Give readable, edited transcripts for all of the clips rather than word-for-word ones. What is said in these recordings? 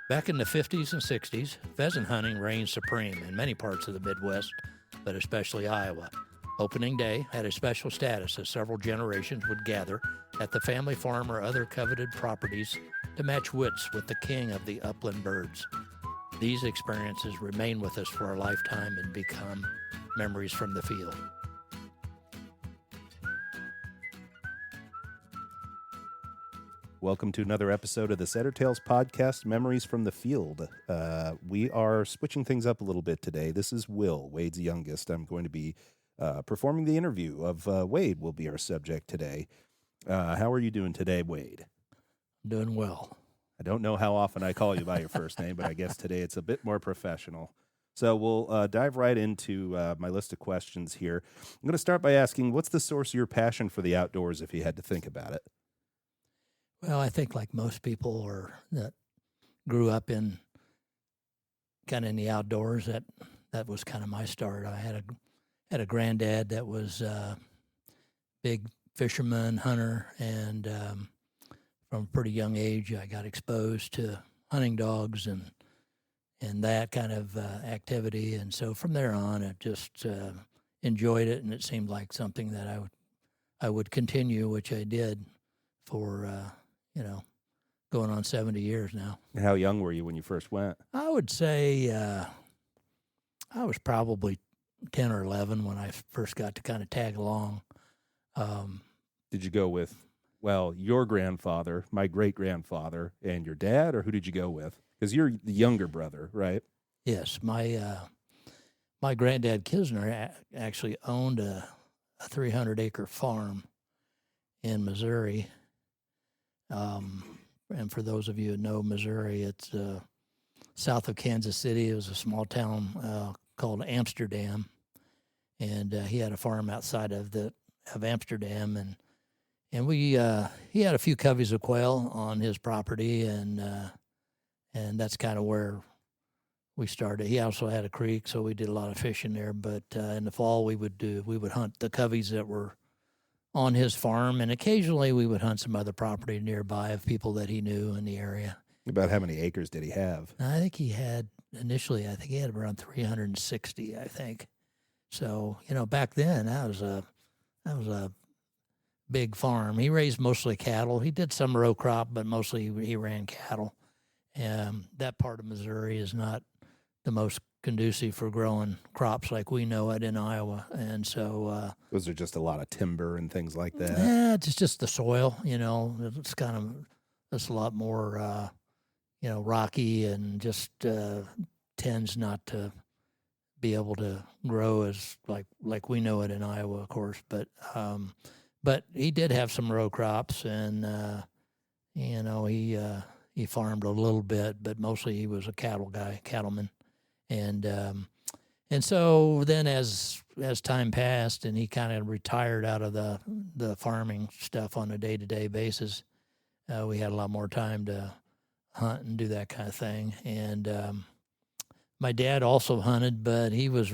Back in the 50s and 60s, pheasant hunting reigned supreme in many parts of the Midwest, but especially Iowa. Opening day had a special status as several generations would gather at the family farm or other coveted properties to match wits with the king of the upland birds. These experiences remain with us for a lifetime and become memories from the field. Welcome to another episode of the Setter Tales podcast, Memories from the Field. We are switching things up a little bit today. This is Will, Wade's youngest. I'm going to be performing the interview of Wade will be our subject today. How are you doing today, Wade? Doing well. I don't know how often I call you by your first name, but I guess today it's a bit more professional. So we'll dive right into my list of questions here. I'm going to start by asking, what's the source of your passion for the outdoors if you had to think about it? Well, I think like most people that grew up in kind of in the outdoors, that was kind of my start. I had a granddad that was a big fisherman, hunter, and from a pretty young age, I got exposed to hunting dogs and that kind of activity. And so from there on, I just enjoyed it, and it seemed like something that I would continue, which I did for going on 70 years now. How young were you when you first went? I would say I was probably 10 or 11 when I first got to kind of tag along. Did you go with, your grandfather, my great-grandfather, and your dad, or who did you go with? Because you're the younger brother, right? Yes, my granddad Kisner actually owned a 300-acre farm in Missouri. And for those of you who know Missouri, it's south of Kansas City. It was a small town called Amsterdam, and he had a farm outside of Amsterdam, and he had a few coveys of quail on his property, and that's kind of where we started. He also had a creek, so we did a lot of fishing there. But in the fall, we would hunt the coveys that were on his farm, and occasionally we would hunt some other property nearby of people that he knew in the area. About how many acres did he have? I think he had around 360, I think. So, back then that was a big farm. He raised mostly cattle. He did some row crop, but mostly he ran cattle. That part of Missouri is not the most conducive for growing crops like we know it in Iowa, and so was there just a lot of timber and things like that? Yeah, it's just the soil. It's a lot more rocky, and just tends not to be able to grow as like we know it in Iowa, of course. But he did have some row crops, and he farmed a little bit, but mostly he was a cattleman. And so then as time passed and he kind of retired out of the farming stuff on a day-to-day basis, we had a lot more time to hunt and do that kind of thing. And my dad also hunted, but he was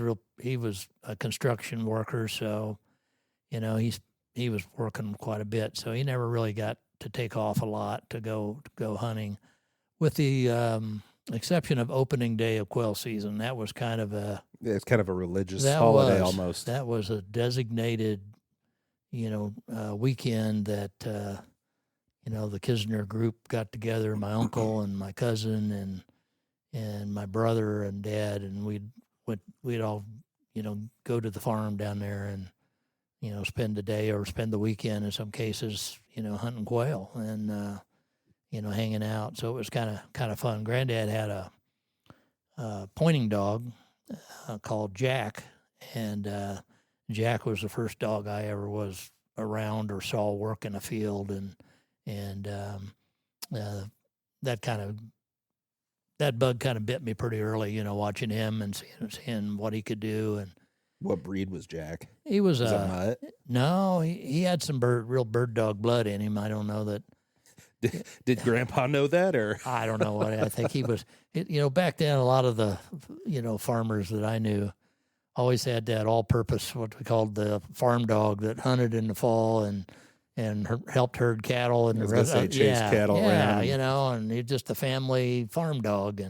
a construction worker, so he was working quite a bit, so he never really got to take off a lot to go hunting, with the exception of opening day of quail season. That was kind of it's kind of a religious holiday almost. That was a designated, weekend that, the Kisner group got together, my uncle and my cousin and my brother and dad, and we'd all, go to the farm down there and, spend the day or spend the weekend in some cases, hunting quail and, hanging out. So it was kind of fun. Granddad had a pointing dog called Jack, and Jack was the first dog I ever was around or saw work in a field, and that bug kind of bit me pretty early, watching him and seeing what he could do. And what breed was Jack? He was a mutt? No, he had some real bird dog blood in him. I don't know that. Did Grandpa know that, or I don't know what I think he was. Back then, a lot of the farmers that I knew always had that all-purpose, what we called the farm dog, that hunted in the fall and helped herd cattle and I was gonna say chase cattle around. and he's just a family farm dog.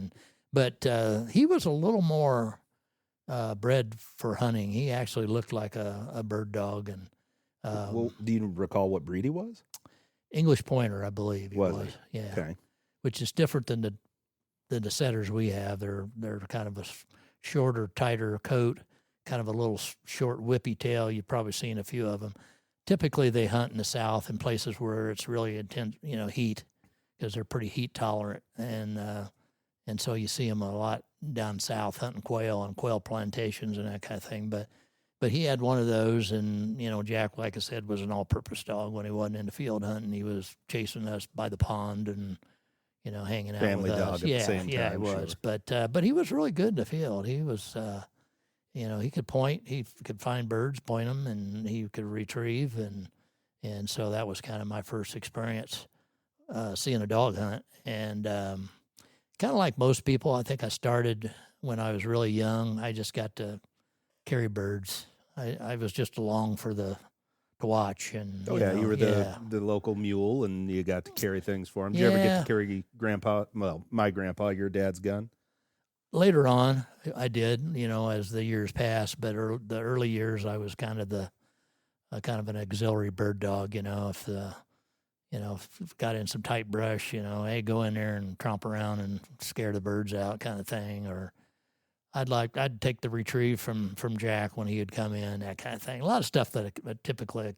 But he was a little more bred for hunting. He actually looked like a bird dog, and Well, do you recall what breed he was? English pointer, I believe he was. Yeah, Okay. which is different than the setters we have. They're kind of a shorter, tighter coat, kind of a little short, whippy tail. You've probably seen a few of them. Typically, they hunt in the south in places where it's really intense, heat, because they're pretty heat tolerant, and so you see them a lot down south hunting quail on quail plantations and that kind of thing. But he had one of those, and Jack, like I said, was an all-purpose dog when he wasn't in the field hunting. He was chasing us by the pond and hanging out Family with dog us. at the same Yeah, time, he was. sure. But he was really good in the field. He was. He could point, he could find birds, point them, and he could retrieve, and so that was kind of my first experience seeing a dog hunt. And kind of like most people, I think I started when I was really young. I just got to carry birds. I was just along to watch. And you were the local mule, and you got to carry things for him. Did you ever get to carry my grandpa, your dad's gun? Later on, I did, as the years passed. But the early years, I was kind of an auxiliary bird dog. If got in some tight brush, hey, go in there and tromp around and scare the birds out, kind of thing. Or I'd take the retrieve from Jack when he would come in, that kind of thing. A lot of stuff that typically a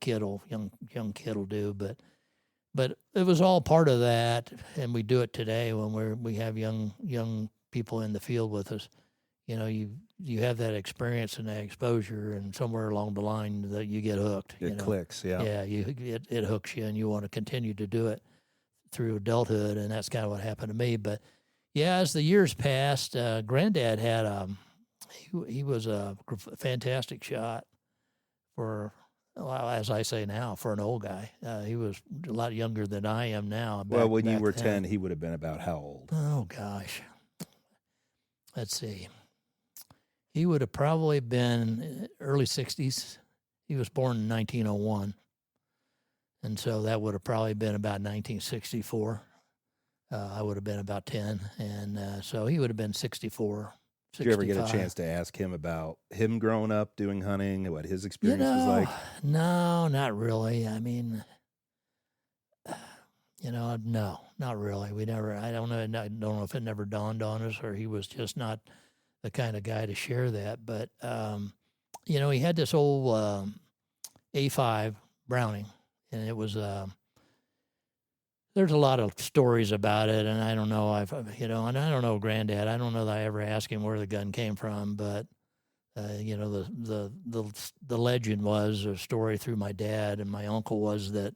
young kid will do, but it was all part of that, and we do it today when we have young people in the field with us. You have that experience and that exposure, and somewhere along the line that you get hooked. It clicks, yeah. Yeah, it hooks you, and you want to continue to do it through adulthood, and that's kind of what happened to me. But yeah, as the years passed, Granddad had he was a fantastic shot for, well, as I say now, for an old guy. He was a lot younger than I am now. Well, when you were then. 10, he would have been about how old? Oh, gosh. Let's see. He would have probably been early 60s. He was born in 1901. And so that would have probably been about 1964. I would have been about 10. And so he would have been 64. 65. Did you ever get a chance to ask him about him growing up doing hunting, what his experience was like? No, not really. I mean, no, not really. We never. I don't know if it never dawned on us, or he was just not the kind of guy to share that. But he had this old A5 Browning, and it was. There's a lot of stories about it, and I don't know. And I don't know Granddad. I don't know that I ever asked him where the gun came from, but the legend was, a story through my dad and my uncle was that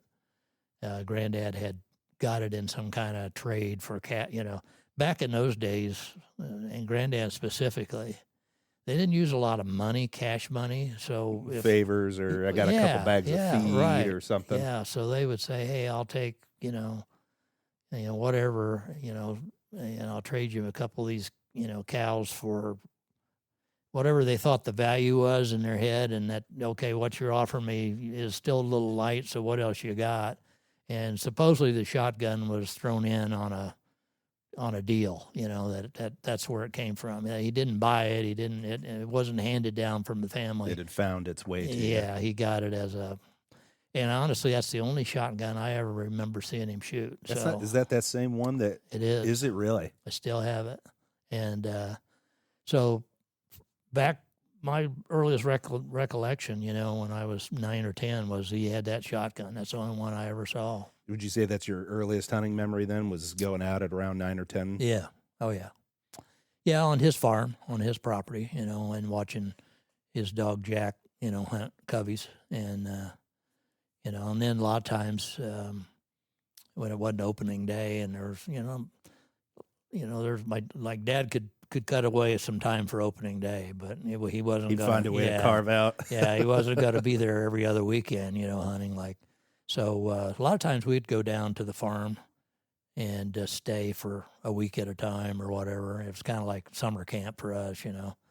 Granddad had got it in some kind of trade for cat. Back in those days, and Granddad specifically, they didn't use a lot of money, cash money. So favors, or I got a couple bags of feed or something. Yeah, so they would say, "Hey, I'll take whatever, and I'll trade you a couple of these, cows for whatever they thought the value was in their head, and that, okay, what you're offering me is still a little light, so what else you got?" And supposedly the shotgun was thrown in on a deal, that's where it came from. He didn't buy it. It wasn't handed down from the family. It had found its way to you. Yeah, he got it and honestly, that's the only shotgun I ever remember seeing him shoot. Is that same one that? It is. Is it really? I still have it. And so back, my earliest recollection, when I was 9 or 10, was he had that shotgun. That's the only one I ever saw. Would you say that's your earliest hunting memory then, was going out at around 9 or 10? Yeah. Oh, yeah. Yeah, on his farm, on his property, and watching his dog Jack, hunt coveys. And, and then a lot of times when it wasn't opening day, and there's, there's like Dad could cut away some time for opening day, but he wasn't. He'd find a way to carve out. Yeah, he wasn't going to be there every other weekend, hunting like. So a lot of times we'd go down to the farm and stay for a week at a time or whatever. It was kind of like summer camp for us,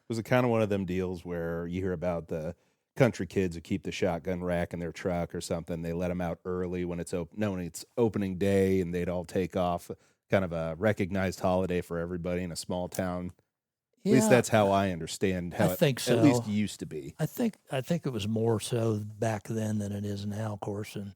Was it kind of one of them deals where you hear about the country kids who keep the shotgun rack in their truck or something. They let them out early when it's when it's opening day, and they'd all take off. Kind of a recognized holiday for everybody in a small town. At least that's how I understand how I think so. At least used to be. I think it was more so back then than it is now, of course. And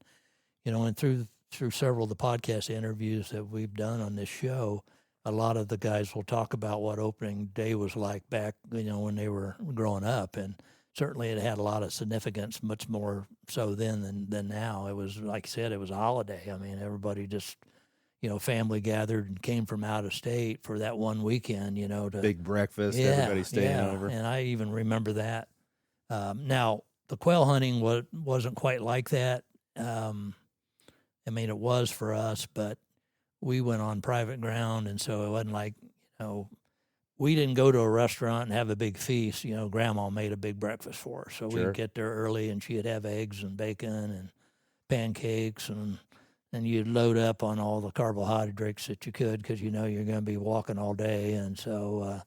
and through several of the podcast interviews that we've done on this show, a lot of the guys will talk about what opening day was like back, when they were growing up, and certainly it had a lot of significance, much more so then than now. It was, like I said, it was a holiday. I mean, everybody just, family gathered and came from out of state for that one weekend, to big breakfast, everybody staying over. And I even remember that. Now, the quail hunting wasn't quite like that. I mean, it was for us, but we went on private ground, and so it wasn't like, we didn't go to a restaurant and have a big feast. Grandma made a big breakfast for us, so Sure. we'd get there early, and she'd have eggs and bacon and pancakes, and you'd load up on all the carbohydrates that you could, because you're going to be walking all day. And so,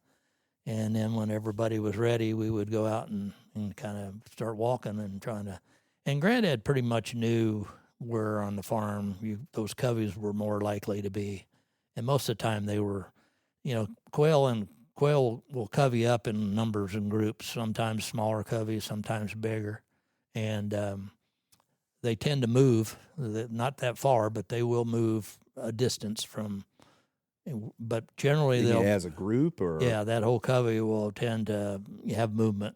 and then when everybody was ready, we would go out and kind of start walking and trying to. And Granddad pretty much knew where on the farm those coveys were more likely to be, and most of the time they were, quail will covey up in numbers and groups. Sometimes smaller coveys, sometimes bigger, and they tend to move, not that far, but they will move a distance from. But generally, they'll as a group, or that whole covey will tend to have movement.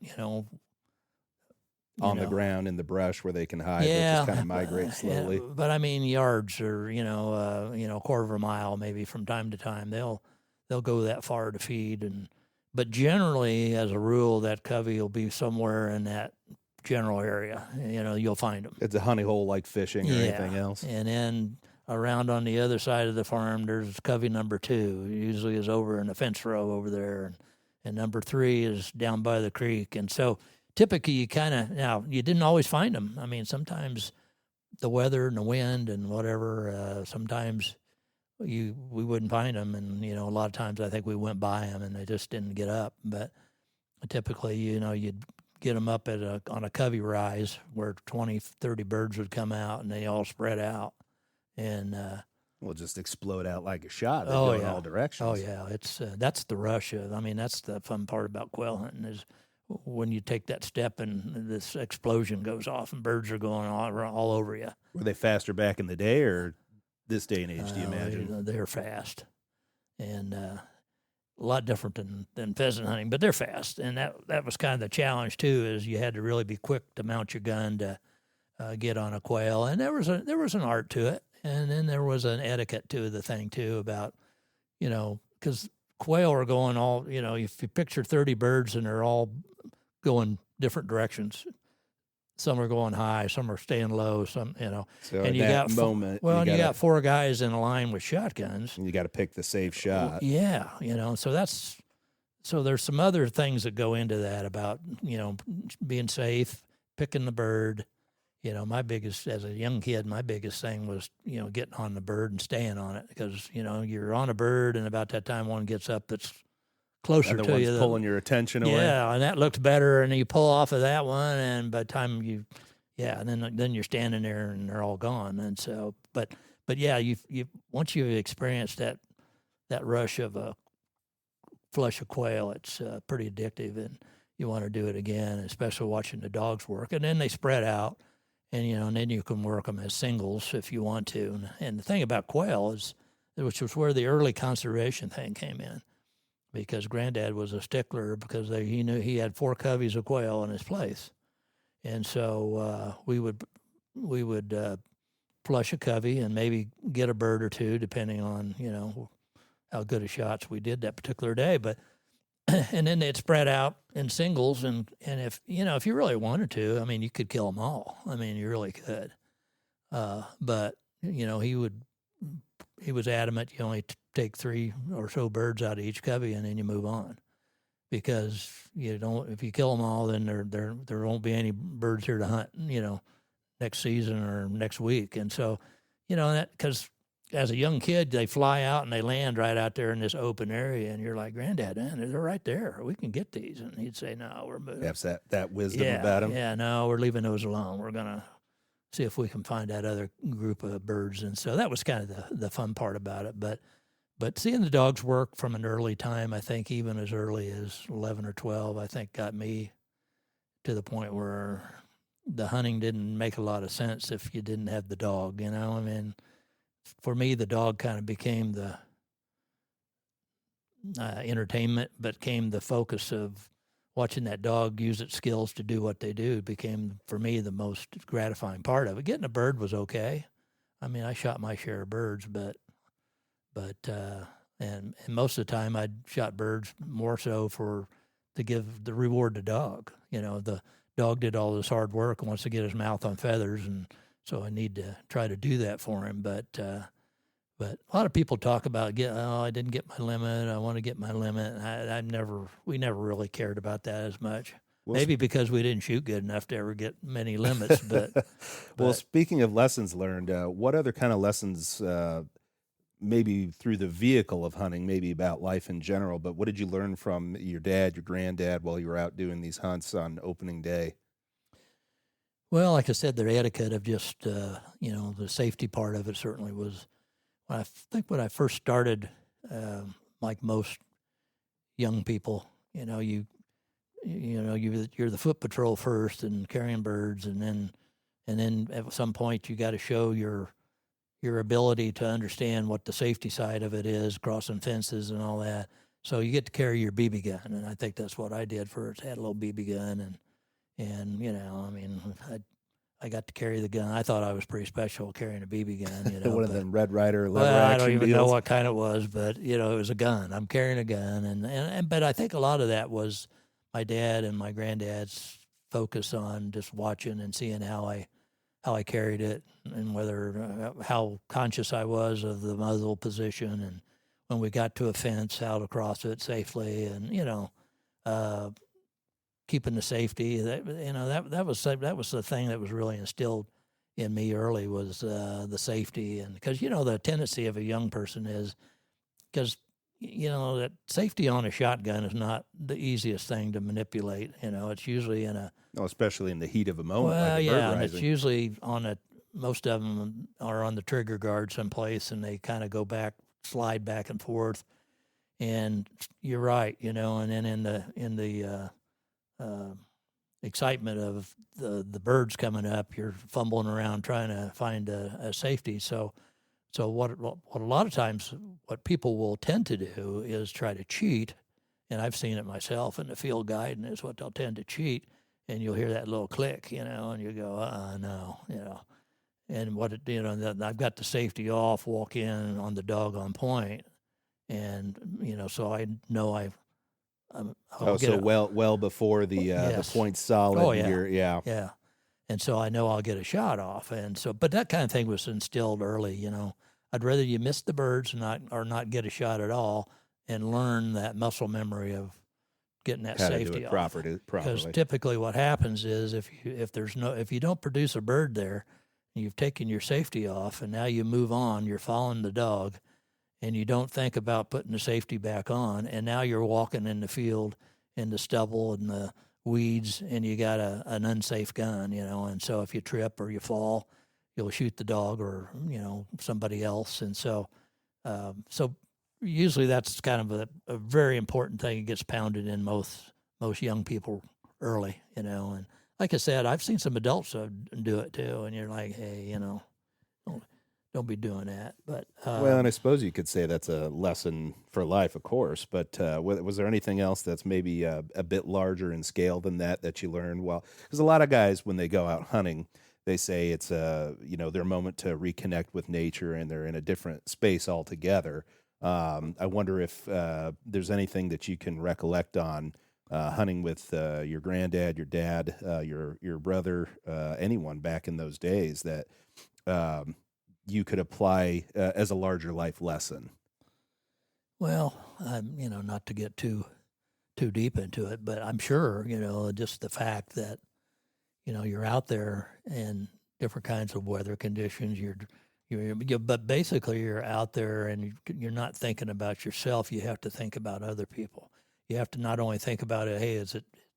On the ground in the brush where they can hide. They just kind of migrate slowly. Yeah, but I mean, yards or a quarter of a mile maybe from time to time. They'll go that far to feed, but generally, as a rule, that covey will be somewhere in that general area. You'll find them. It's a honey hole like fishing or anything else. And then around on the other side of the farm, there's covey number 2. Usually is over in a fence row over there, and number 3 is down by the creek. And so typically you you didn't always find them. I mean, sometimes the weather and the wind and whatever, sometimes we wouldn't find them. And, a lot of times I think we went by them and they just didn't get up. But typically, you'd get them up on a covey rise where 20, 30 birds would come out, and they all spread out. And will just explode out like a shot. They go in all directions. Oh yeah, it's that's the rush of. I mean, that's the fun part about quail hunting is when you take that step and this explosion goes off and birds are going all over you. Were they faster back in the day, or this day and age? Do you imagine they're fast, and a lot different than pheasant hunting, but they're fast, and that was kind of the challenge too. Is you had to really be quick to mount your gun to get on a quail, and there was an art to it. And then there was an etiquette to the thing, too, about, because quail are going all, if you picture 30 birds and they're all going different directions. Some are going high, some are staying low, some, So and you got moment. Well, you got 4 guys in a line with shotguns. And you got to pick the safe shot. Yeah, so there's some other things that go into that about, being safe, picking the bird. As a young kid, my biggest thing was, getting on the bird and staying on it, because, you're on a bird, and about that time one gets up that's closer the to one's you. Pulling your attention away. Yeah, and that looks better, and you pull off of that one, and by the time and then you're standing there and they're all gone. And so, but yeah, you once you've experienced that rush of a flush of quail, it's pretty addictive, and you want to do it again, especially watching the dogs work. And then they spread out. And, and then you can work them as singles if you want to. And the thing about quail is, which was where the early conservation thing came in, because Granddad was a stickler, because he knew he had 4 coveys of quail in his place. And so we would flush a covey and maybe get a bird or 2, depending on, how good of shots we did that particular day. But and then they'd spread out in singles, and if you really wanted to, I mean, you could kill them all. I mean, you really could. But he was adamant you only take 3 or so birds out of each covey, and then you move on, because if you kill them all, then there won't be any birds here to hunt, next season or next week. And so, that because as a young kid, they fly out and they land right out there in this open area, and you're like, Granddad, man, they're right there. We can get these. And he'd say, no, we're moving. Have that wisdom about him. Yeah, no, we're leaving those alone. We're going to see if we can find that other group of birds. And so that was kind of the fun part about it. But seeing the dogs work from an early time, I think even as early as 11 or 12, I think got me to the point where the hunting didn't make a lot of sense if you didn't have the dog, I mean, for me, the dog kind of became the entertainment, but became the focus of watching that dog use its skills to do what they do became, for me, the most gratifying part of it. Getting a bird was okay. I mean, I shot my share of birds, but and most of the time I'd shot birds more so to give the reward to dog. The dog did all this hard work and wants to get his mouth on feathers, and so I need to try to do that for him. But a lot of people talk about I didn't get my limit. I want to get my limit. We never really cared about that as much. Well, maybe because we didn't shoot good enough to ever get many limits. Well, speaking of lessons learned, what other kind of lessons, maybe through the vehicle of hunting, maybe about life in general, but what did you learn from your dad, your granddad, while you were out doing these hunts on opening day? Well, like I said, the etiquette of just, the safety part of it certainly was. I think when I first started, like most young people, you're the foot patrol first and carrying birds, and then at some point you got to show your ability to understand what the safety side of it is, crossing fences and all that. So you get to carry your BB gun, and I think that's what I did first. I had a little BB gun, and I got to carry the gun. I thought I was pretty special carrying a BB gun. One of them Red Ryder lever action I don't even deals. know what kind it was, but it was a gun. I'm carrying a gun, and but I think a lot of that was my dad and my granddad's focus on just watching and seeing how I carried it, and whether how conscious I was of the muzzle position, and when we got to a fence, how to cross it safely, and keeping the safety. That was the thing that was really instilled in me early, was the safety. And because the tendency of a young person is, because that safety on a shotgun is not the easiest thing to manipulate. It's usually especially in the heat of a moment. Well, like yeah, and it's usually most of them are on the trigger guard someplace, and they kind of slide back and forth. And you're right, and then in the excitement of the birds coming up, you're fumbling around trying to find a safety. So what a lot of times what people will tend to do is try to cheat, and I've seen it myself in the field guiding is what they'll tend to cheat, and you'll hear that little click, and you go, no, and I've got the safety off, walk in on the dog on point, and so I know well before the point's solid. Oh, yeah. Yeah. And so I know I'll get a shot off. And so, but that kind of thing was instilled early. I'd rather you miss the birds or not get a shot at all, and learn that muscle memory of getting that safety off. Properly. Because typically what happens is if you don't produce a bird there, and you've taken your safety off, and now you move on, you're following the dog, and you don't think about putting the safety back on, and now you're walking in the field in the stubble and the weeds, and you got an unsafe gun, and so if you trip or you fall, you'll shoot the dog or somebody else. And so usually that's kind of a very important thing. It gets pounded in most young people early, and like I said, I've seen some adults do it too, and you're like, hey, don't be doing that. But well, and I suppose you could say that's a lesson for life, of course. But was there anything else that's maybe a bit larger in scale than that you learned? Well, because a lot of guys, when they go out hunting, they say it's their moment to reconnect with nature, and they're in a different space altogether. I wonder if there's anything that you can recollect on hunting with your granddad, your dad, your brother, anyone back in those days that you could apply as a larger life lesson. Well, not to get too deep into it, but I'm sure, just the fact that, you're out there in different kinds of weather conditions. But basically, you're out there and you're not thinking about yourself. You have to think about other people. You have to not only think about it, hey,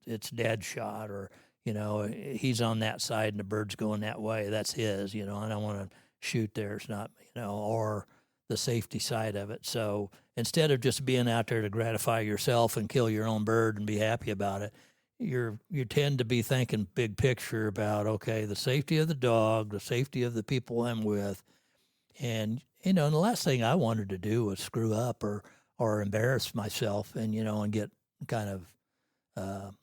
it's Dad's shot, or he's on that side and the bird's going that way. That's his. I don't want to shoot there. It's not, or the safety side of it. So instead of just being out there to gratify yourself and kill your own bird and be happy about it, you tend to be thinking big picture about, okay, the safety of the dog, the safety of the people I'm with. And and the last thing I wanted to do was screw up or embarrass myself, and get kind of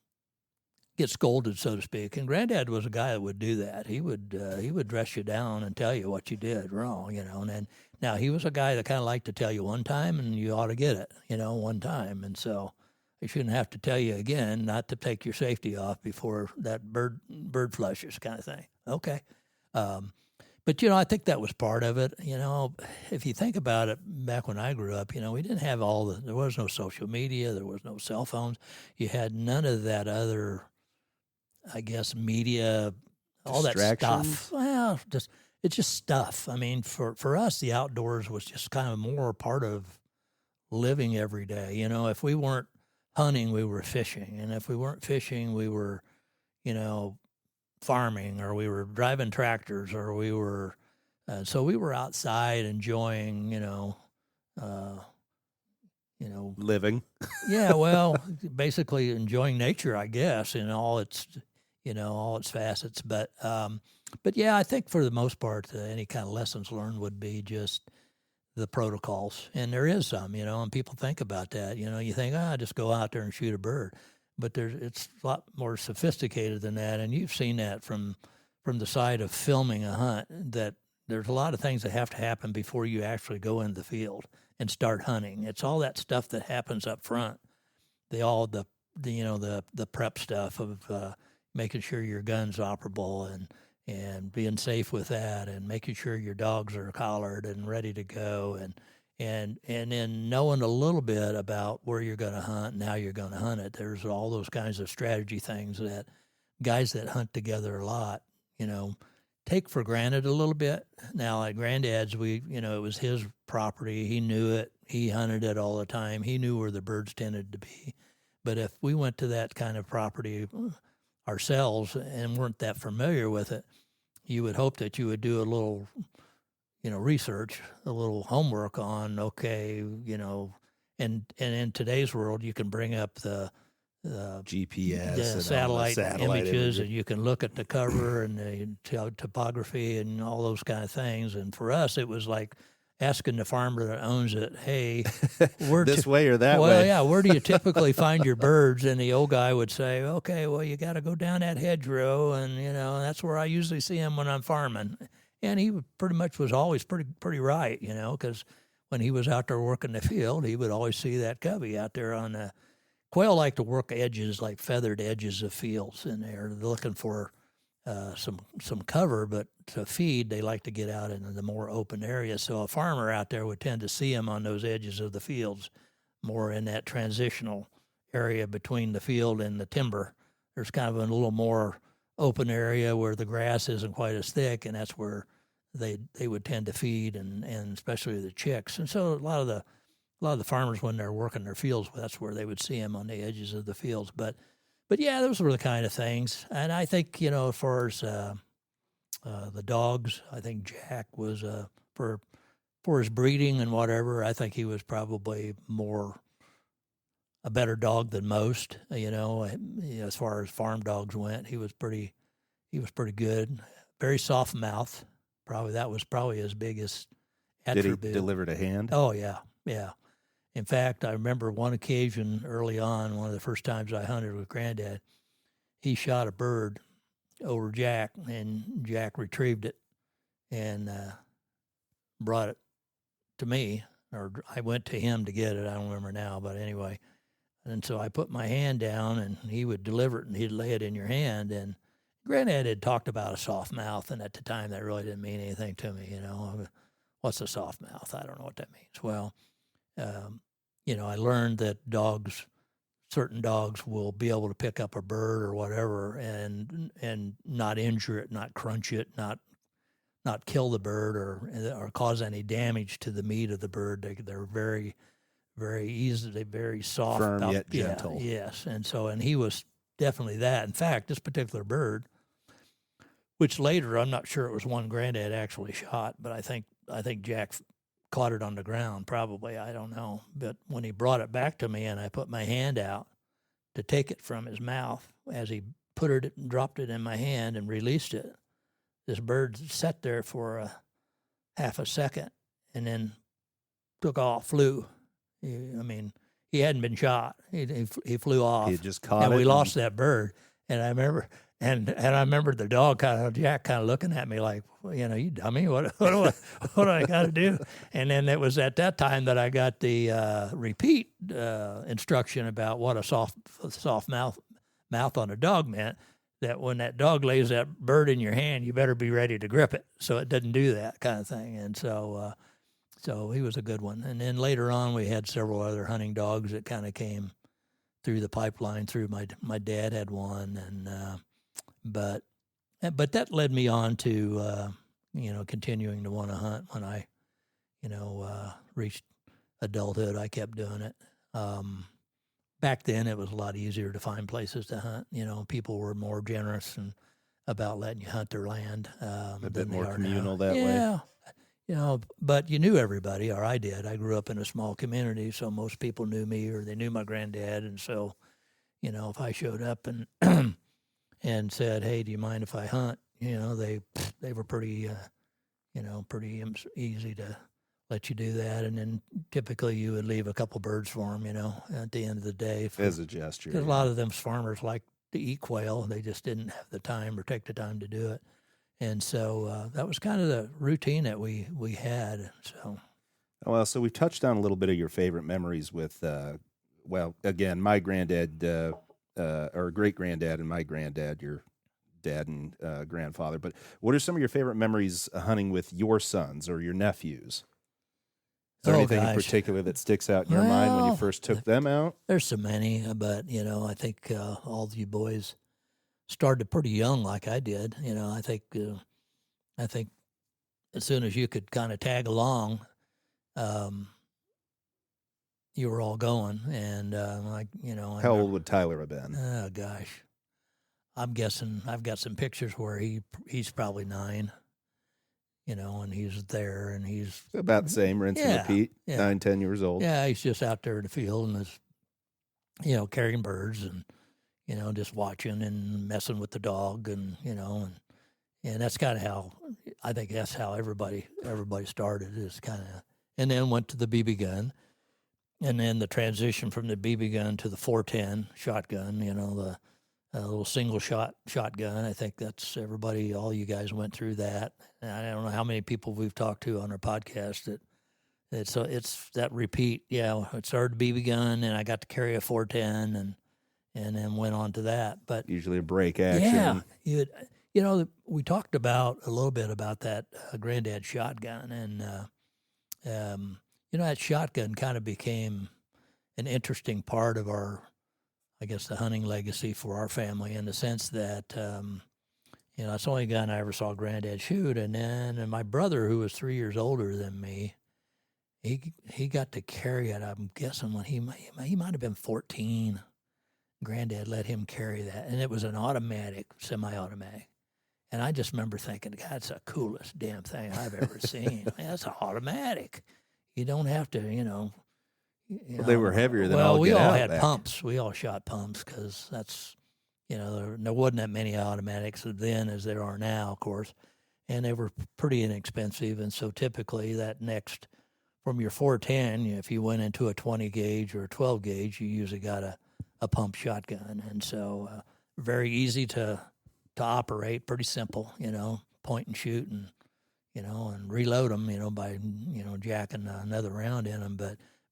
get scolded, so to speak. And Granddad was a guy that would do that. He would dress you down and tell you what you did wrong, And then now he was a guy that kind of liked to tell you one time, and you ought to get it, one time. And so he shouldn't have to tell you again not to take your safety off before that bird flushes, kind of thing. Okay. But I think that was part of it. If you think about it, back when I grew up, we didn't have there was no social media, there was no cell phones. You had none of that other, I guess, media, all that stuff. Well, it's just stuff. I mean, for us, the outdoors was just kind of more part of living every day. If we weren't hunting, we were fishing, and if we weren't fishing, we were, farming, or we were driving tractors, or we were so we were outside enjoying living. Yeah, well, basically enjoying nature, I guess, in all its facets. But yeah, I think for the most part, any kind of lessons learned would be just the protocols, and there is some, and people think about that. You think, just go out there and shoot a bird. But it's a lot more sophisticated than that, and you've seen that from the side of filming a hunt, that there's a lot of things that have to happen before you actually go in the field and start hunting. It's all that stuff that happens up front. The prep stuff of making sure your gun's operable and being safe with that, and making sure your dogs are collared and ready to go, and then knowing a little bit about where you're going to hunt and how you're going to hunt it. There's all those kinds of strategy things that guys that hunt together a lot, take for granted a little bit. Now at Granddad's, it was his property. He knew it. He hunted it all the time. He knew where the birds tended to be. But if we went to that kind of property ourselves and weren't that familiar with it, you would hope that you would do a little research, a little homework on, okay, and in today's world, you can bring up the GPS, the and satellite, all the satellite images, imagery. and you can look at the cover and the topography and all those kind of things. And for us, it was like asking the farmer that owns it, hey, this way or that way? Well, yeah, where do you typically find your birds? And the old guy would say, okay, well, you got to go down that hedgerow, and that's where I usually see them when I'm farming. And he pretty much was always pretty right, because when he was out there working the field, he would always see that covey out there on the. Quail like to work edges, like feathered edges of fields in there. They're looking for some cover, but to feed, they like to get out into the more open areas. So a farmer out there would tend to see them on those edges of the fields, more in that transitional area between the field and the timber. There's kind of a little more open area where the grass isn't quite as thick, and that's where they would tend to feed, and especially the chicks. And so a lot of the farmers, when they're working their fields, that's where they would see them, on the edges of the fields. But yeah, those were the kind of things. And I think, as far as the dogs, I think Jack was for his breeding and whatever, I think he was probably a better dog than most. As far as farm dogs went, he was pretty good. Very soft mouth. That was probably his biggest attribute. Did he deliver to hand? Oh yeah, yeah. In fact, I remember one occasion early on, one of the first times I hunted with Granddad, he shot a bird over Jack, and Jack retrieved it and brought it to me, or I went to him to get it. I don't remember now, but anyway. And so I put my hand down, and he would deliver it, and he'd lay it in your hand. And Granddad had talked about a soft mouth, and at the time that really didn't mean anything to me. What's a soft mouth? I don't know what that means. Well, I learned that certain dogs will be able to pick up a bird or whatever and not injure it, not crunch it, not not kill the bird or cause any damage to the meat of the bird. They're very, very easy, very soft, firm yet gentle. Yeah, yes, and he was definitely that. In fact, this particular bird, which later I'm not sure it was one granddad actually shot, but I think Jack caught it on the ground, probably, I don't know. But when he brought it back to me and I put my hand out to take it from his mouth, as he put it and dropped it in my hand and released it, this bird sat there for a half a second and then took off, flew. He hadn't been shot. He flew off. He just caught it. And we lost that bird. And I remember, and I remember the dog Jack kind of looking at me like, you dummy, what do I got to do? And then it was at that time that I got the repeat instruction about what a soft mouth on a dog meant. That when that dog lays that bird in your hand, you better be ready to grip it, so it doesn't do that kind of thing. And so he was a good one. And then later on, we had several other hunting dogs that kind of came through the pipeline. Through my dad had one, and but that led me on to continuing to want to hunt. When I reached adulthood, I kept doing it. Back then, it was a lot easier to find places to hunt. People were more generous and about letting you hunt their land. A bit more communal now. that way. Yeah, but you knew everybody, or I did. I grew up in a small community, so most people knew me, or they knew my granddad. And so, if I showed up and and said, "Hey, do you mind if I hunt?" They were pretty easy to let you do that. And then typically you would leave a couple birds for them, at the end of the day. As a gesture. Because a lot of them farmers like to eat quail. They just didn't have the time or take the time to do it. And so that was kind of the routine that we had. So we've touched on a little bit of your favorite memories with, again, my granddad, or great-granddad and my granddad, your dad and grandfather. But what are some of your favorite memories hunting with your sons or your nephews? Is there anything in particular that sticks out in your mind when you first took them out? There's so many, but, I think all of you boys started pretty young like I did. I think as soon as you could kind of tag along, you were all going. And, how old would Tyler have been? Oh, gosh. I'm guessing I've got some pictures where he's probably 9. And he's there, and he's about the same, rinse and repeat, 9, 10 years old. Yeah, he's just out there in the field and is, carrying birds and, just watching and messing with the dog and that's kind of how, I think that's how everybody started, is kind of, and then went to the BB gun, and then the transition from the BB gun to the 410 shotgun, the little single shotgun. I think that's everybody, all you guys went through that. And I don't know how many people we've talked to on our podcast that it's that repeat. Yeah, it started BB gun, and I got to carry a 410, and then went on to that. But usually a break action. Yeah, we talked about a little bit about that granddad shotgun, and that shotgun kind of became an interesting part of our, I guess, the hunting legacy for our family, in the sense that, it's the only gun I ever saw Granddad shoot. And my brother, who was 3 years older than me, he got to carry it, I'm guessing, when he might have been 14. Granddad let him carry that, and it was an automatic, semi-automatic. And I just remember thinking, God, that's the coolest damn thing I've ever seen. Man, that's an automatic. You don't have to, they were heavier than well, all we get all out had back. pumps. We all shot pumps because that's, there wasn't that many automatics then as there are now, of course, and they were pretty inexpensive. And so typically that next, from your 410, if you went into a 20 gauge or a 12 gauge, you usually got a pump shotgun. And so very easy to operate, pretty simple, point and shoot and, and reload them, by, jacking another round in them.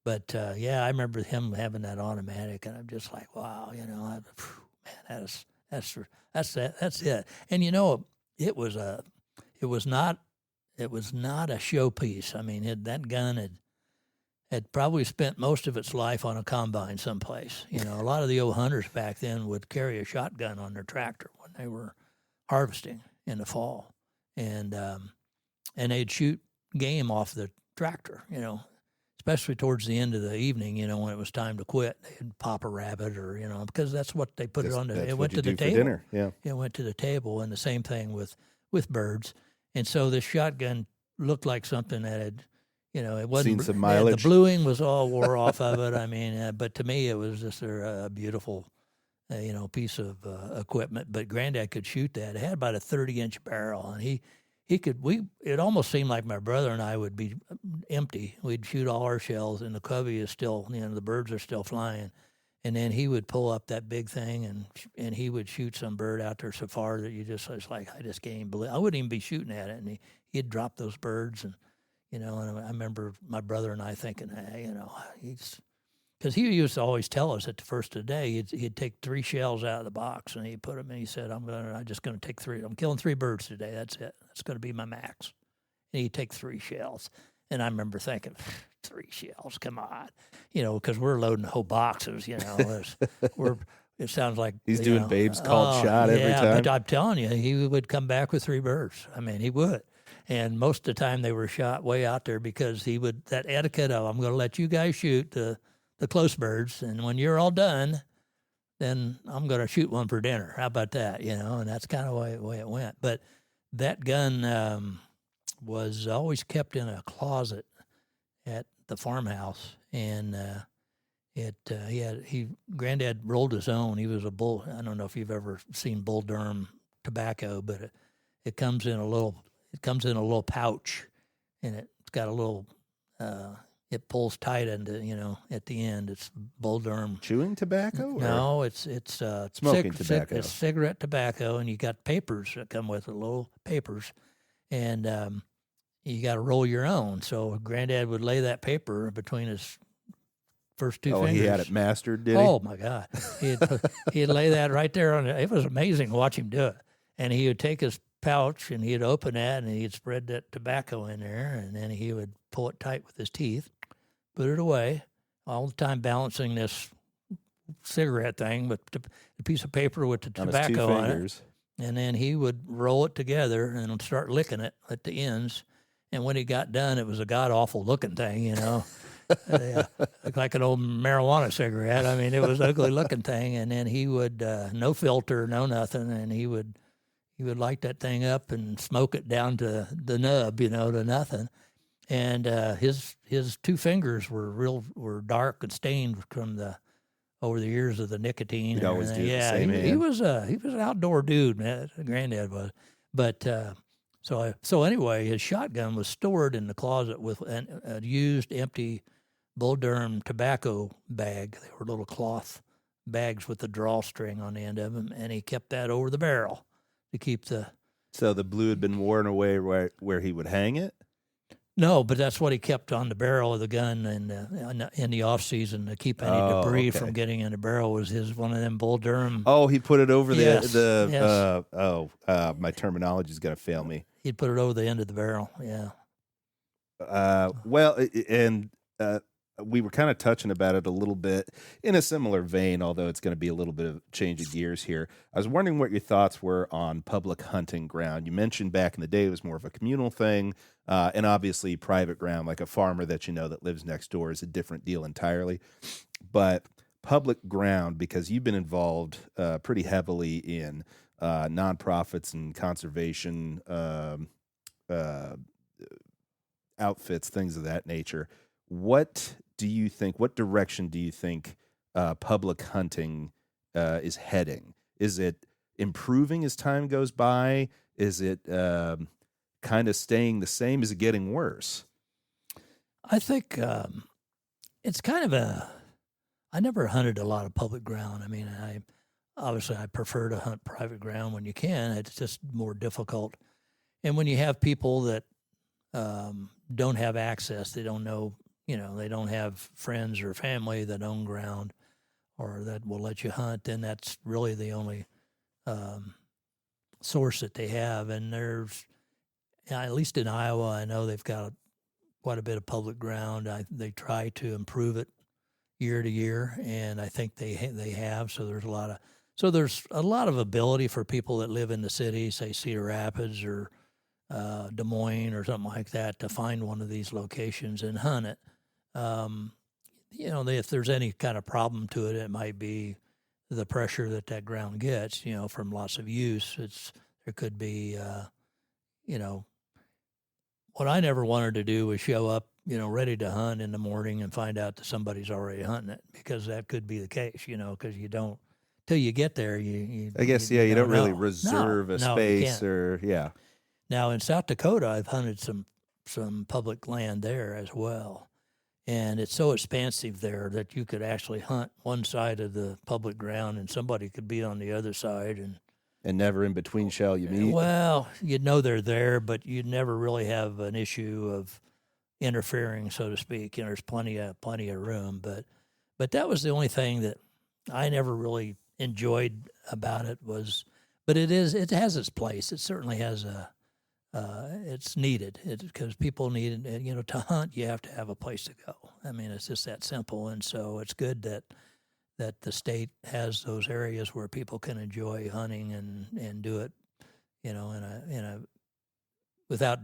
But I remember him having that automatic, and I'm just like, wow, man, that's it. And it was not a showpiece. I mean, that gun had probably spent most of its life on a combine someplace. A lot of the old hunters back then would carry a shotgun on their tractor when they were harvesting in the fall, and and they'd shoot game off the tractor, especially towards the end of the evening, when it was time to quit. They'd pop a rabbit or, because that's what they put it on. That's It what went you to the do for table. dinner. Yeah. It went to the table, and the same thing with birds. And so this shotgun looked like something that had, it wasn't. Seen some mileage. The bluing was all wore off of it. I mean, but to me, it was just a beautiful, piece of equipment. But Granddad could shoot that. It had about a 30-inch barrel, and he could. It almost seemed like my brother and I would be empty. We'd shoot all our shells, and the covey is still, the birds are still flying. And then he would pull up that big thing, and he would shoot some bird out there so far that it's like, I just can't even believe. I wouldn't even be shooting at it, and he'd drop those birds, and and I remember my brother and I thinking, hey, because he used to always tell us at the first of the day, he'd take 3 shells out of the box, and he'd put them, and he said, I'm just going to take 3. I'm killing 3 birds today. That's it. That's going to be my max. And he'd take 3 shells. And I remember thinking, 3 shells, come on, because we're loading whole boxes, it sounds like he's doing Babe's called shot every time. But I'm telling you, he would come back with 3 birds. I mean, he would. And most of the time they were shot way out there because that etiquette of, I'm going to let you guys shoot the close birds, and when you're all done, then I'm going to shoot one for dinner. How about that? And that's kind of the way it went. But that gun was always kept in a closet at the farmhouse, and Granddad rolled his own. He was a bull. I don't know if you've ever seen Bull Durham tobacco, but it comes in a little pouch, and it's got a little. It pulls tight into at the end. It's Bull Durham chewing tobacco. No, it's smoking tobacco. It's cigarette tobacco, and you got papers that come with it, little papers, and you got to roll your own. So Granddad would lay that paper between his first 2 fingers. Oh, he had it mastered, did he? Oh my God, he'd lay that right there on it. It was amazing to watch him do it. And he would take his pouch and he'd open that and he'd spread that tobacco in there, and then he would pull it tight with his teeth, put it away, all the time balancing this cigarette thing with the piece of paper with the tobacco on it. And then he would roll it together and start licking it at the ends. And when he got done, it was a god-awful looking thing, looked like an old marijuana cigarette. I mean, it was an ugly looking thing. And then he would, no filter, no nothing, and he would light that thing up and smoke it down to the nub, to nothing. And his 2 fingers were dark and stained from over the years of the nicotine. He'd always do the same hand. He was an outdoor dude, man. Granddad was. But so anyway, his shotgun was stored in the closet with a used empty Bull Durham tobacco bag. They were little cloth bags with a drawstring on the end of them, and he kept that over the barrel to keep the. So the blue had been worn away where he would hang it? No, but that's what he kept on the barrel of the gun, and in the off season to keep any debris from getting in the barrel was one of them Bull Durham. Oh, he put it over Yes. My terminology is going to fail me. He'd put it over the end of the barrel. Yeah. We were kind of touching about it a little bit in a similar vein, although it's going to be a little bit of change of gears here. I was wondering what your thoughts were on public hunting ground. You mentioned back in the day it was more of a communal thing, and obviously private ground, like a farmer that that lives next door, is a different deal entirely. But public ground, because you've been involved pretty heavily in nonprofits and conservation outfits, things of that nature. What direction do you think public hunting is heading? Is it improving as time goes by? Is it kind of staying the same? Is it getting worse? I think it's kind of I never hunted a lot of public ground. I mean, I prefer to hunt private ground when you can. It's just more difficult. And when you have people that don't have access, they don't know, they don't have friends or family that own ground or that will let you hunt, then that's really the only source that they have. And there's, at least in Iowa, I know they've got quite a bit of public ground. They try to improve it year to year, and I think they have. So there's a lot of ability for people that live in the city, say Cedar Rapids or Des Moines or something like that to find one of these locations and hunt it. Um, if there's any kind of problem to it, it might be the pressure that ground gets, from lots of use. There could be, you know, what I never wanted to do was show up, ready to hunt in the morning and find out that somebody's already hunting it, because that could be the case, because you don't, till you get there, I guess, you you don't really know. reserve a No, you space can't. or, yeah. Now in South Dakota, I've hunted some public land there as well. And it's so expansive there that you could actually hunt one side of the public ground and somebody could be on the other side. And never in between shall you meet. Well, you'd know they're there, but you'd never really have an issue of interfering, so to speak. There's plenty of room, but that was the only thing that I never really enjoyed about it was. But it has its place. It certainly has it's needed because people need it. To hunt, you have to have a place to go. I mean, it's just that simple. And so it's good that the state has those areas where people can enjoy hunting and do it, in a without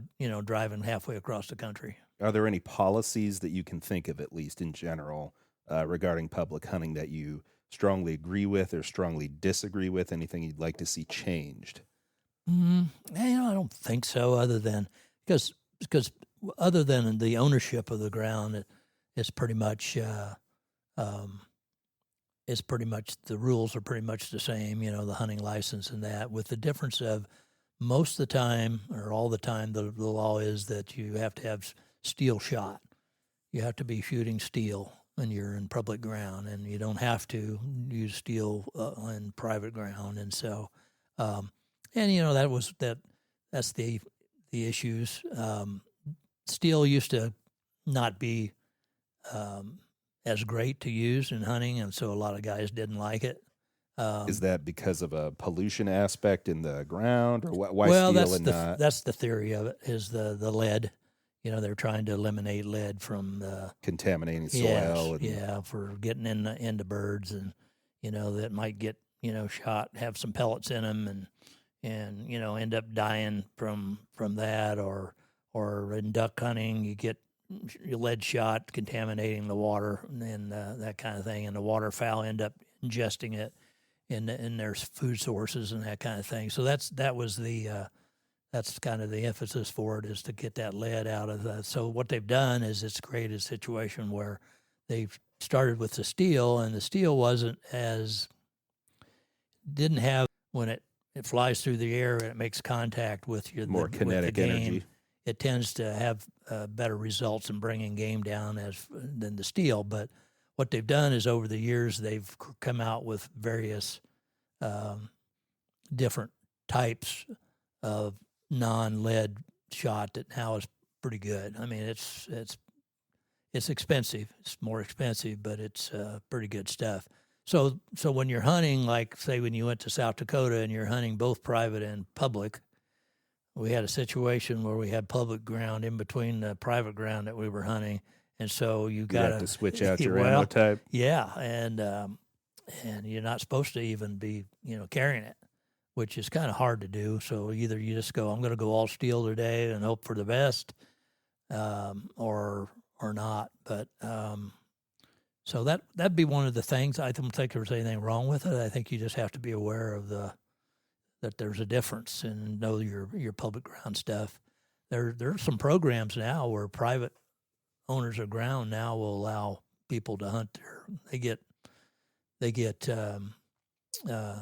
driving halfway across the country. Are there any policies that you can think of, at least in general, regarding public hunting that you strongly agree with or strongly disagree with? Anything you'd like to see changed? I don't think so. Other than because other than the ownership of the ground, it's pretty much the rules are pretty much the same. The hunting license and that, with the difference of most of the time or all the time, the law is that you have to have steel shot. You have to be shooting steel when you're in public ground, and you don't have to use steel on private ground. And so. That's the issues. Steel used to not be as great to use in hunting, and so a lot of guys didn't like it. Is that because of a pollution aspect in the ground, or why well, steel and not? That's the theory of it, is the lead. They're trying to eliminate lead from the contaminating soil. Yes, for getting into birds, and that might get shot, have some pellets in them, and end up dying from that, or in duck hunting you get lead shot contaminating the water and that kind of thing, and the waterfowl end up ingesting it in their food sources and that kind of thing. So that's kind of the emphasis for it, is to get that lead out of the. So what they've done is it's created a situation where they've started with the steel, and the steel didn't have, when it flies through the air and it makes contact with more kinetic with the game, energy. It tends to have better results in bringing game down than the steel. But what they've done is, over the years, they've come out with various different types of non-lead shot that now is pretty good. I mean, it's expensive. It's more expensive, but it's pretty good stuff. So when you're hunting, like say when you went to South Dakota and you're hunting both private and public, we had a situation where we had public ground in between the private ground that we were hunting, and so you got to switch out your ammo type. Yeah, and you're not supposed to even be carrying it, which is kind of hard to do. So either you just go, I'm going to go all steel today and hope for the best, or not. But so that'd be one of the things. I don't think there's anything wrong with it. I think you just have to be aware of that there's a difference and know your public ground stuff. There's some programs now where private owners of ground now will allow people to hunt there. They get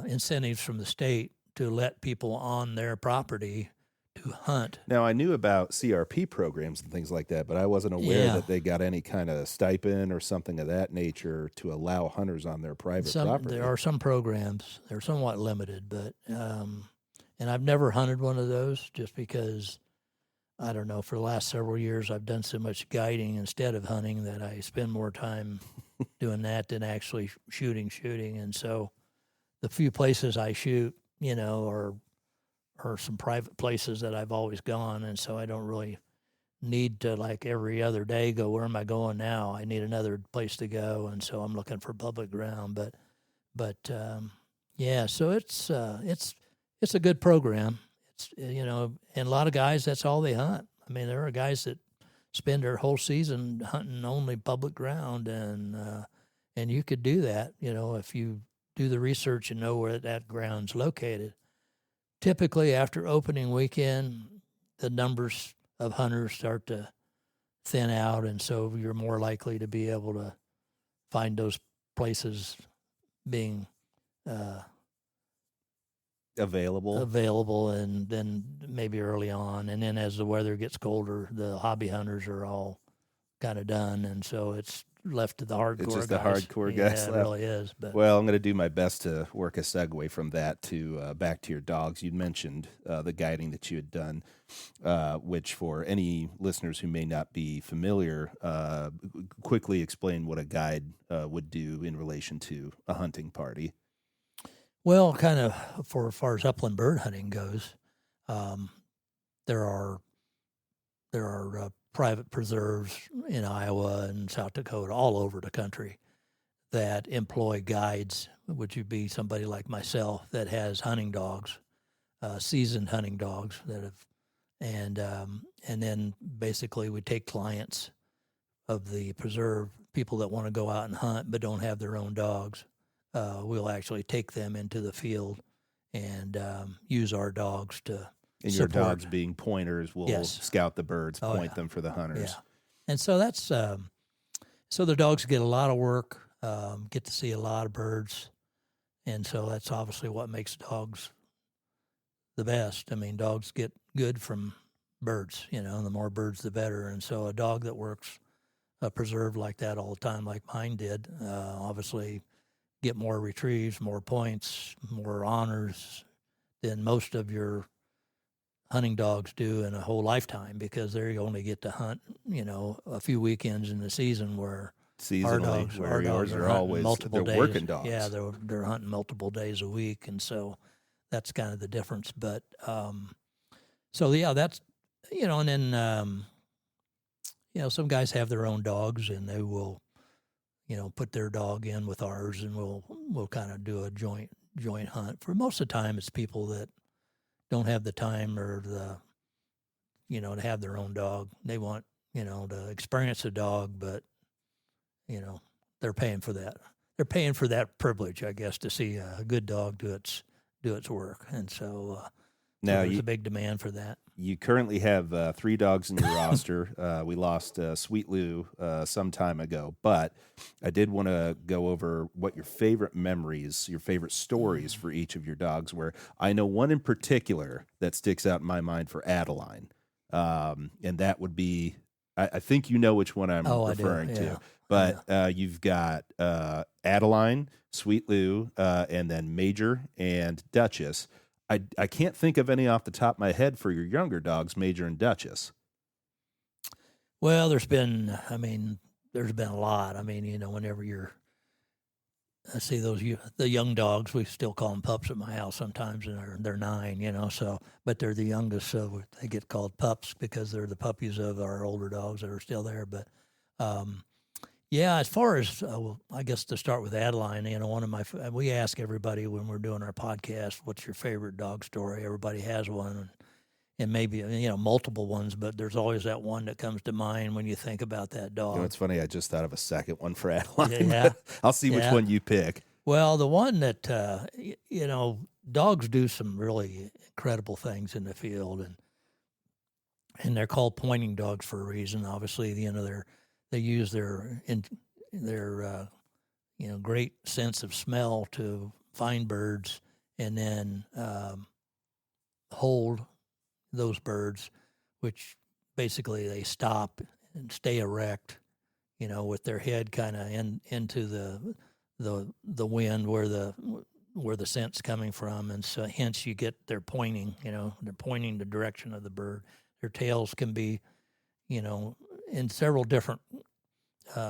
incentives from the state to let people on their property to hunt. Now, I knew about CRP programs and things like that, but I wasn't aware that they got any kind of stipend or something of that nature to allow hunters on their private property. There are some programs. They're somewhat limited, but and I've never hunted one of those just because, I don't know, for the last several years I've done so much guiding instead of hunting that I spend more time doing that than actually shooting. And so the few places I shoot, are some private places that I've always gone, and so I don't really need to, like, every other day go, where am I going now? I need another place to go, and so I'm looking for public ground. But yeah, so it's a good program. And a lot of guys, that's all they hunt. I mean, there are guys that spend their whole season hunting only public ground, and you could do that, if you do the research and know where that ground's located. Typically, after opening weekend, the numbers of hunters start to thin out, and so you're more likely to be able to find those places being available, and then maybe early on, and then as the weather gets colder, the hobby hunters are all kind of done, and so it's left to the hardcore guys. It's just the hardcore guys left. It really is. But well, I'm going to do my best to work a segue from that to back to your dogs. You mentioned the guiding that you had done, which for any listeners who may not be familiar, quickly explain what a guide would do in relation to a hunting party. Well, kind of for as far as upland bird hunting goes, there are private preserves in Iowa and South Dakota, all over the country, that employ guides, which would be somebody like myself that has hunting dogs, seasoned hunting dogs that have, and then basically we take clients of the preserve, people that want to go out and hunt but don't have their own dogs. We'll actually take them into the field and use our dogs to and support. Your dogs being pointers will Yes. scout the birds, point yeah. them for the hunters. Yeah. And so that's so the dogs get a lot of work, get to see a lot of birds, and so that's obviously what makes dogs the best. I mean, dogs get good from birds. The more birds, the better. And so a dog that works a preserve like that all the time, like mine did, obviously get more retrieves, more points, more honors than most of your hunting dogs do in a whole lifetime, because they only get to hunt, a few weekends in the season, where Seasonally, our dogs are always multiple days. Working dogs. Yeah, they're hunting multiple days a week, and so that's kind of the difference. But so yeah, that's and then some guys have their own dogs, and they will put their dog in with ours, and we'll kind of do a joint hunt. For most of the time, it's people that don't have the time or the to have their own dog. They want to experience a dog, but they're paying for that. They're paying for that privilege, I guess, to see a good dog do its work. And so now there's a big demand for that. You currently have 3 dogs in your roster. We lost Sweet Lou some time ago, but I did want to go over what your favorite memories, your favorite stories for each of your dogs were. I know one in particular that sticks out in my mind for Adeline, and that would be, I think you know which one I'm referring to. But you've got Adeline, Sweet Lou, and then Major and Duchess. I can't think of any off the top of my head for your younger dogs, Major and Duchess. Well, there's been a lot. I mean, whenever I see the young dogs, we still call them pups at my house sometimes, and they're 9, so, but they're the youngest, so they get called pups because they're the puppies of our older dogs that are still there. But, yeah, as far as, I guess to start with Adeline, we ask everybody when we're doing our podcast, what's your favorite dog story? Everybody has one, and maybe, multiple ones, but there's always that one that comes to mind when you think about that dog. It's funny, I just thought of a second one for Adeline. Yeah. I'll see which one you pick. Well, the one that, dogs do some really incredible things in the field, and they're called pointing dogs for a reason. Obviously, they use their great sense of smell to find birds, and then hold those birds, which basically they stop and stay erect, with their head kind of into the wind where the scent's coming from, and so hence you get their pointing. They're pointing the direction of the bird. Their tails can be, in several different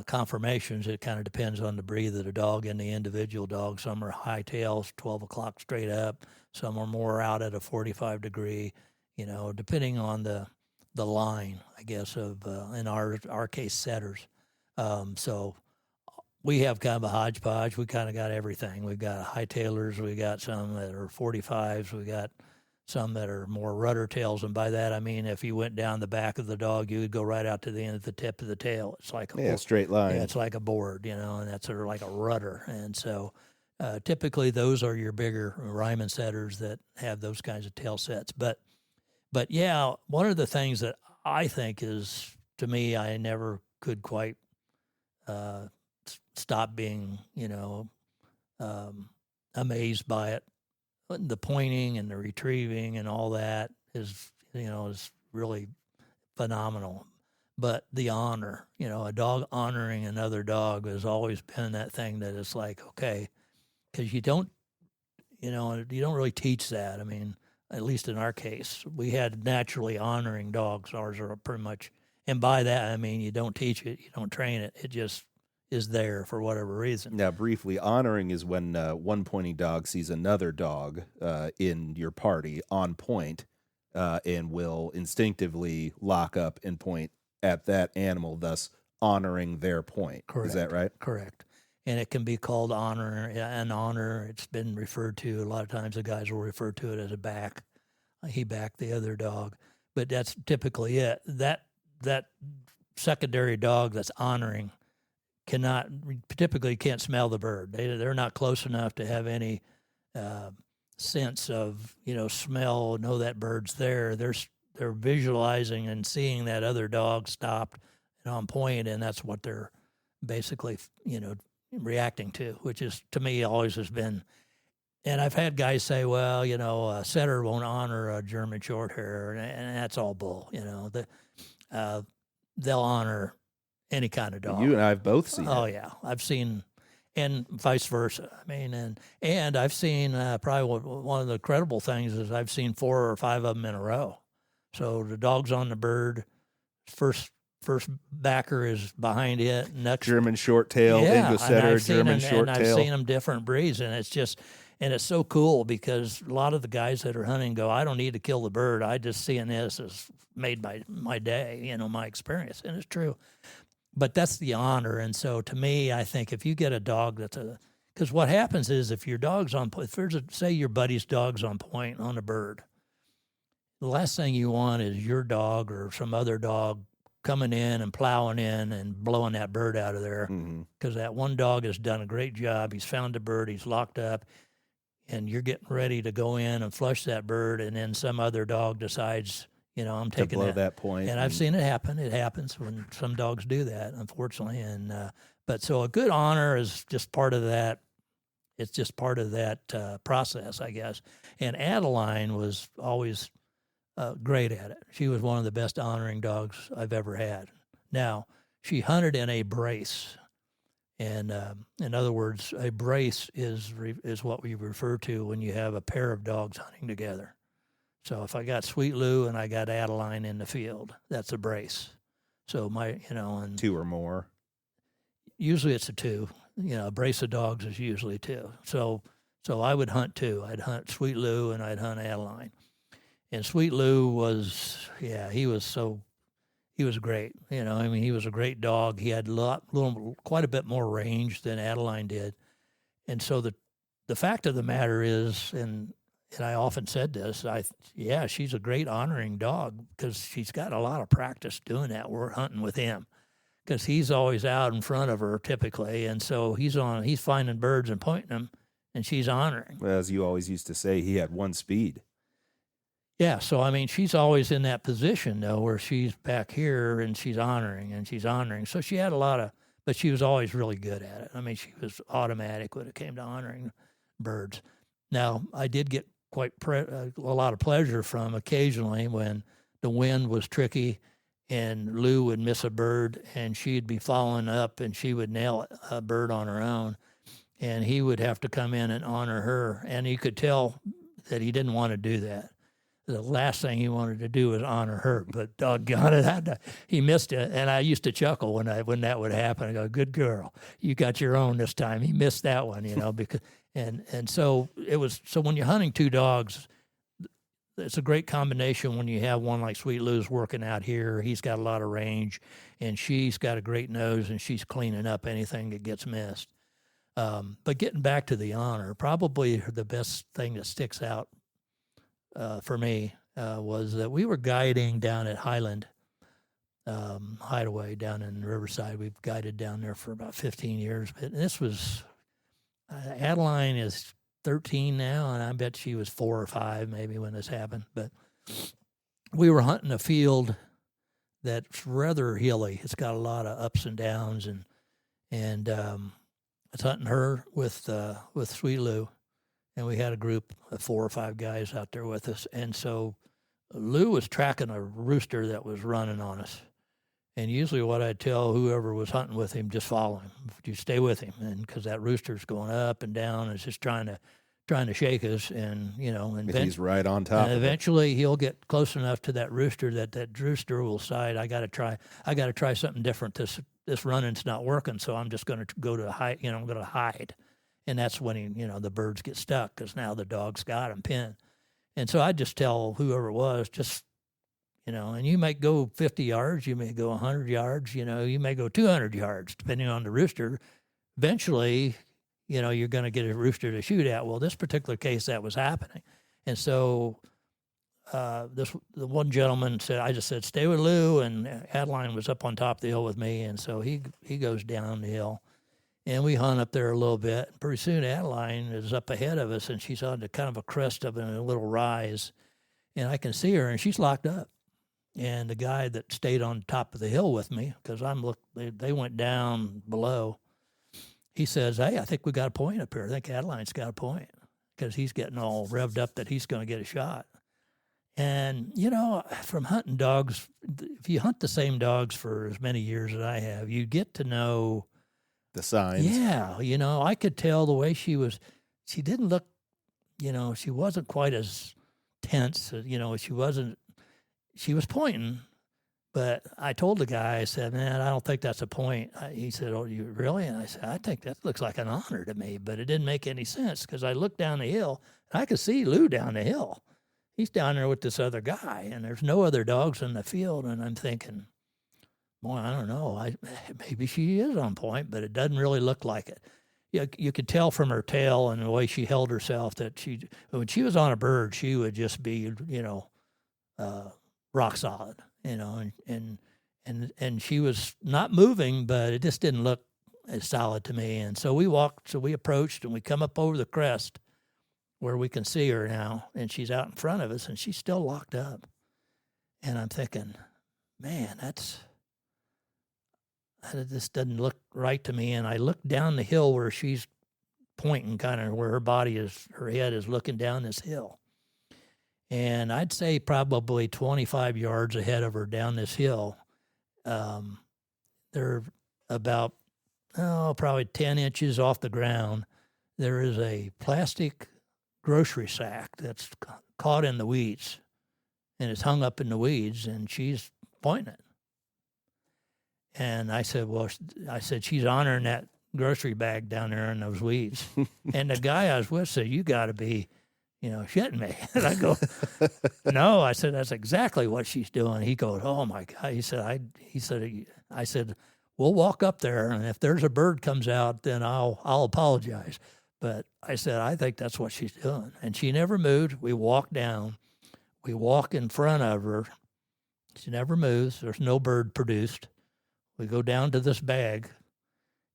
conformations. It kind of depends on the breed of the dog and the individual dog. Some are high tails, 12 o'clock straight up. Some are more out at a 45 degree, depending on the line, I guess, of, in our case, setters. So we have kind of a hodgepodge. We kind of got everything. We've got high tailers. We got some that are 45s. We got some that are more rudder tails, and by that I mean if you went down the back of the dog, you would go right out to the end of the tip of the tail. It's like a straight line. Yeah, it's like a board, and that's sort of like a rudder. And so typically those are your bigger Ryman setters that have those kinds of tail sets. But yeah, one of the things that I think is, to me, I never could quite stop being, amazed by it. The pointing and the retrieving and all that is really phenomenal. But the honor, a dog honoring another dog has always been that thing that is like, okay, because you don't really teach that. I mean, at least in our case, we had naturally honoring dogs. Ours are pretty much, and by that I mean you don't teach it, you don't train it. It just is there for whatever reason. Now, briefly, honoring is when one pointing dog sees another dog in your party on point and will instinctively lock up and point at that animal, thus honoring their point. Correct. Is that right? Correct. And it can be called honor. An honor, it's been referred to, a lot of times the guys will refer to it as a back. He backed the other dog. But that's typically it. That secondary dog that's honoring typically can't smell the bird. They're not close enough to have any sense of, smell, know that bird's there. They're visualizing and seeing that other dog stopped and on point, and that's what they're basically, reacting to, which is, to me, always has been. And I've had guys say, well, a setter won't honor a German short hair, and that's all bull. They'll honor any kind of dog. You and I have both seen Oh, it. yeah. I've seen, and vice versa. I mean, and I've seen probably one of the credible things is I've seen 4 or 5 of them in a row. So the dog's on the bird, first backer is behind it. Next German short tail, English setter, German short tail. And I've seen them different breeds, and it's so cool because a lot of the guys that are hunting go, I don't need to kill the bird. I just seeing this has made my day, my experience, and it's true. But that's the honor, and so to me, I think if you get a dog because what happens is if your dog's on point, say your buddy's dog's on point on a bird, the last thing you want is your dog or some other dog coming in and plowing in and blowing that bird out of there, because that one dog has done a great job. He's found the bird, he's locked up, and you're getting ready to go in and flush that bird, and then some other dog decides, I'm taking to blow that point. And I've seen it happen. It happens when some dogs do that, unfortunately. And but so a good honor is just part of that. It's just part of that process, I guess. And Adeline was always great at it. She was one of the best honoring dogs I've ever had. Now, she hunted in a brace. And in other words, a brace is what we refer to when you have a pair of dogs hunting together. So if I got Sweet Lou and I got Adeline in the field, that's a brace. So and 2 or more. Usually it's a 2. A brace of dogs is usually 2. So I would hunt 2. I'd hunt Sweet Lou and I'd hunt Adeline. And Sweet Lou was, he was great. He was a great dog. He had quite a bit more range than Adeline did. And so the fact of the matter is, and I often said this, she's a great honoring dog because she's got a lot of practice doing that. We're hunting with him because he's always out in front of her typically. And so he's finding birds and pointing them, and she's honoring. Well, as you always used to say, he had one speed. Yeah, so she's always in that position though, where she's back here and she's honoring. So she had but she was always really good at it. She was automatic when it came to honoring birds. Now, I did get quite a lot of pleasure from occasionally when the wind was tricky and Lou would miss a bird and she'd be following up and she would nail a bird on her own, and he would have to come in and honor her, and you could tell that he didn't want to do that. The last thing he wanted to do was honor her, but doggone it, he missed it. And I used to chuckle when that would happen. I go, "Good girl, you got your own this time." He missed that one, because and so it was. So when you're hunting 2 dogs, it's a great combination when you have one like Sweet Lou's working out here. He's got a lot of range, and she's got a great nose, and she's cleaning up anything that gets missed. But getting back to the honor, probably the best thing that sticks out for me was that we were guiding down at Highland Hideaway down in Riverside. We've guided down there for about 15 years. But this was, Adeline is 13 now, and I bet she was 4 or 5 maybe when this happened. But we were hunting a field that's rather hilly. It's got a lot of ups and downs, and I was hunting her with Sweet Lou, and we had a group of 4 or 5 guys out there with us. And so Lou was tracking a rooster that was running on us. And usually what I'd tell whoever was hunting with him, just follow him. You stay with him, and because that rooster's going up and down, it's just trying to shake us, and and he's right on top. And eventually he'll get close enough to that rooster that rooster will decide, I got to try something different. This running's not working, so I'm just going to go to hide. I'm going to hide, and that's when the birds get stuck because now the dog's got him pinned. And so I'd just tell whoever it was, just and you might go 50 yards, you may go 100 yards, you may go 200 yards, depending on the rooster. Eventually, you're going to get a rooster to shoot at. Well, this particular case, that was happening. And so the one gentleman said, I just said, stay with Lou, and Adeline was up on top of the hill with me, and so he goes down the hill, and we hunt up there a little bit. Pretty soon, Adeline is up ahead of us, and she's on the kind of a crest of a little rise, and I can see her, and she's locked up. And the guy that stayed on top of the hill with me, because they went down below, he says, hey, I think we got a point up here. I think Adeline's got a point, because he's getting all revved up that he's going to get a shot. And, from hunting dogs, if you hunt the same dogs for as many years as I have, you get to know the signs. Yeah. I could tell the way she didn't look, she wasn't quite as tense. She was pointing, but I told the guy, I said, man, I don't think that's a point. He said, oh, you really? And I said, I think that looks like an honor to me, but it didn't make any sense because I looked down the hill, and I could see Lou down the hill. He's down there with this other guy, and there's no other dogs in the field, and I'm thinking, boy, I don't know. Maybe she is on point, but it doesn't really look like it. You could tell from her tail and the way she held herself that when she was on a bird, she would just be, rock solid, and she was not moving, but it just didn't look as solid to me. And so we approached, and we come up over the crest where we can see her now, and she's out in front of us, and she's still locked up. And I'm thinking, man, this doesn't look right to me. And I look down the hill where she's pointing, kind of where her head is looking down this hill. And I'd say probably 25 yards ahead of her down this hill, they're about, probably 10 inches off the ground. There is a plastic grocery sack that's caught in the weeds, and it's hung up in the weeds, and she's pointing it. And I said, she's honoring that grocery bag down there in those weeds. And the guy I was with said, you got to be, shitting me. And I go, no. I said, that's exactly what she's doing. He goes, oh my God. I said, we'll walk up there, and if there's a bird comes out, then I'll apologize. But I said, I think that's what she's doing. And she never moved. We walk down. We walk in front of her. She never moves. There's no bird produced. We go down to this bag,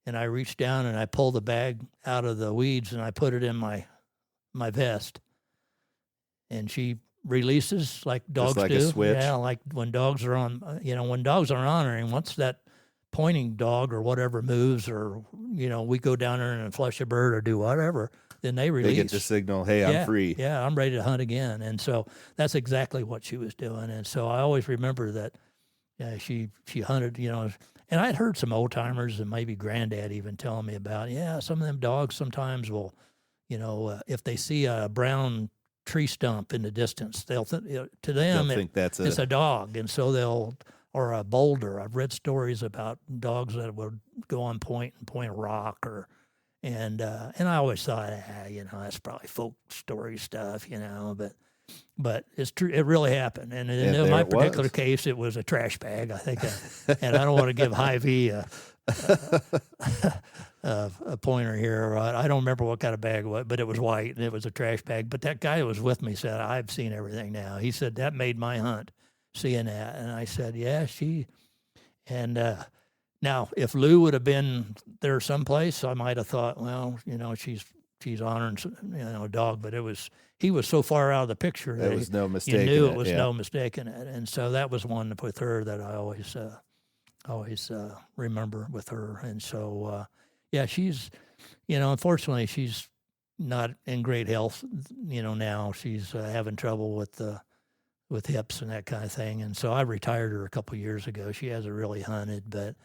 and I reach down and I pull the bag out of the weeds, and I put it in my vest. And she releases like dogs just like do. A switch. Yeah, like when dogs are on, when dogs are honoring, once that pointing dog or whatever moves, or, we go down there and flush a bird or do whatever, then they release. They get the signal, hey, I'm free. Yeah, I'm ready to hunt again. And so that's exactly what she was doing. And so I always remember that she hunted, and I'd heard some old timers and maybe granddad even telling me about, some of them dogs sometimes will, if they see a brown tree stump in the distance, they'll to them think it's a dog, and so or a boulder. I've read stories about dogs that would go on point and point a rock, and I always thought, that's probably folk story stuff, but it's true. It really happened, and in my particular case, it was a trash bag, I think, and I don't want to give Hy-Vee a pointer here. I don't remember what kind of bag it was, but it was white and it was a trash bag. But that guy that was with me said, "I've seen everything now." He said that made my hunt, seeing that, and I said, "Yeah, she." And now, if Lou would have been there someplace, I might have thought, well, she's honoring a dog, but he was so far out of the picture There that was no you mistaking knew it. it was Yeah. no mistaking it, and so that was one with her that I always remember with her, and so yeah, she's unfortunately she's not in great health, now she's having trouble with hips and that kind of thing, and so I retired her a couple of years ago. She hasn't really hunted, but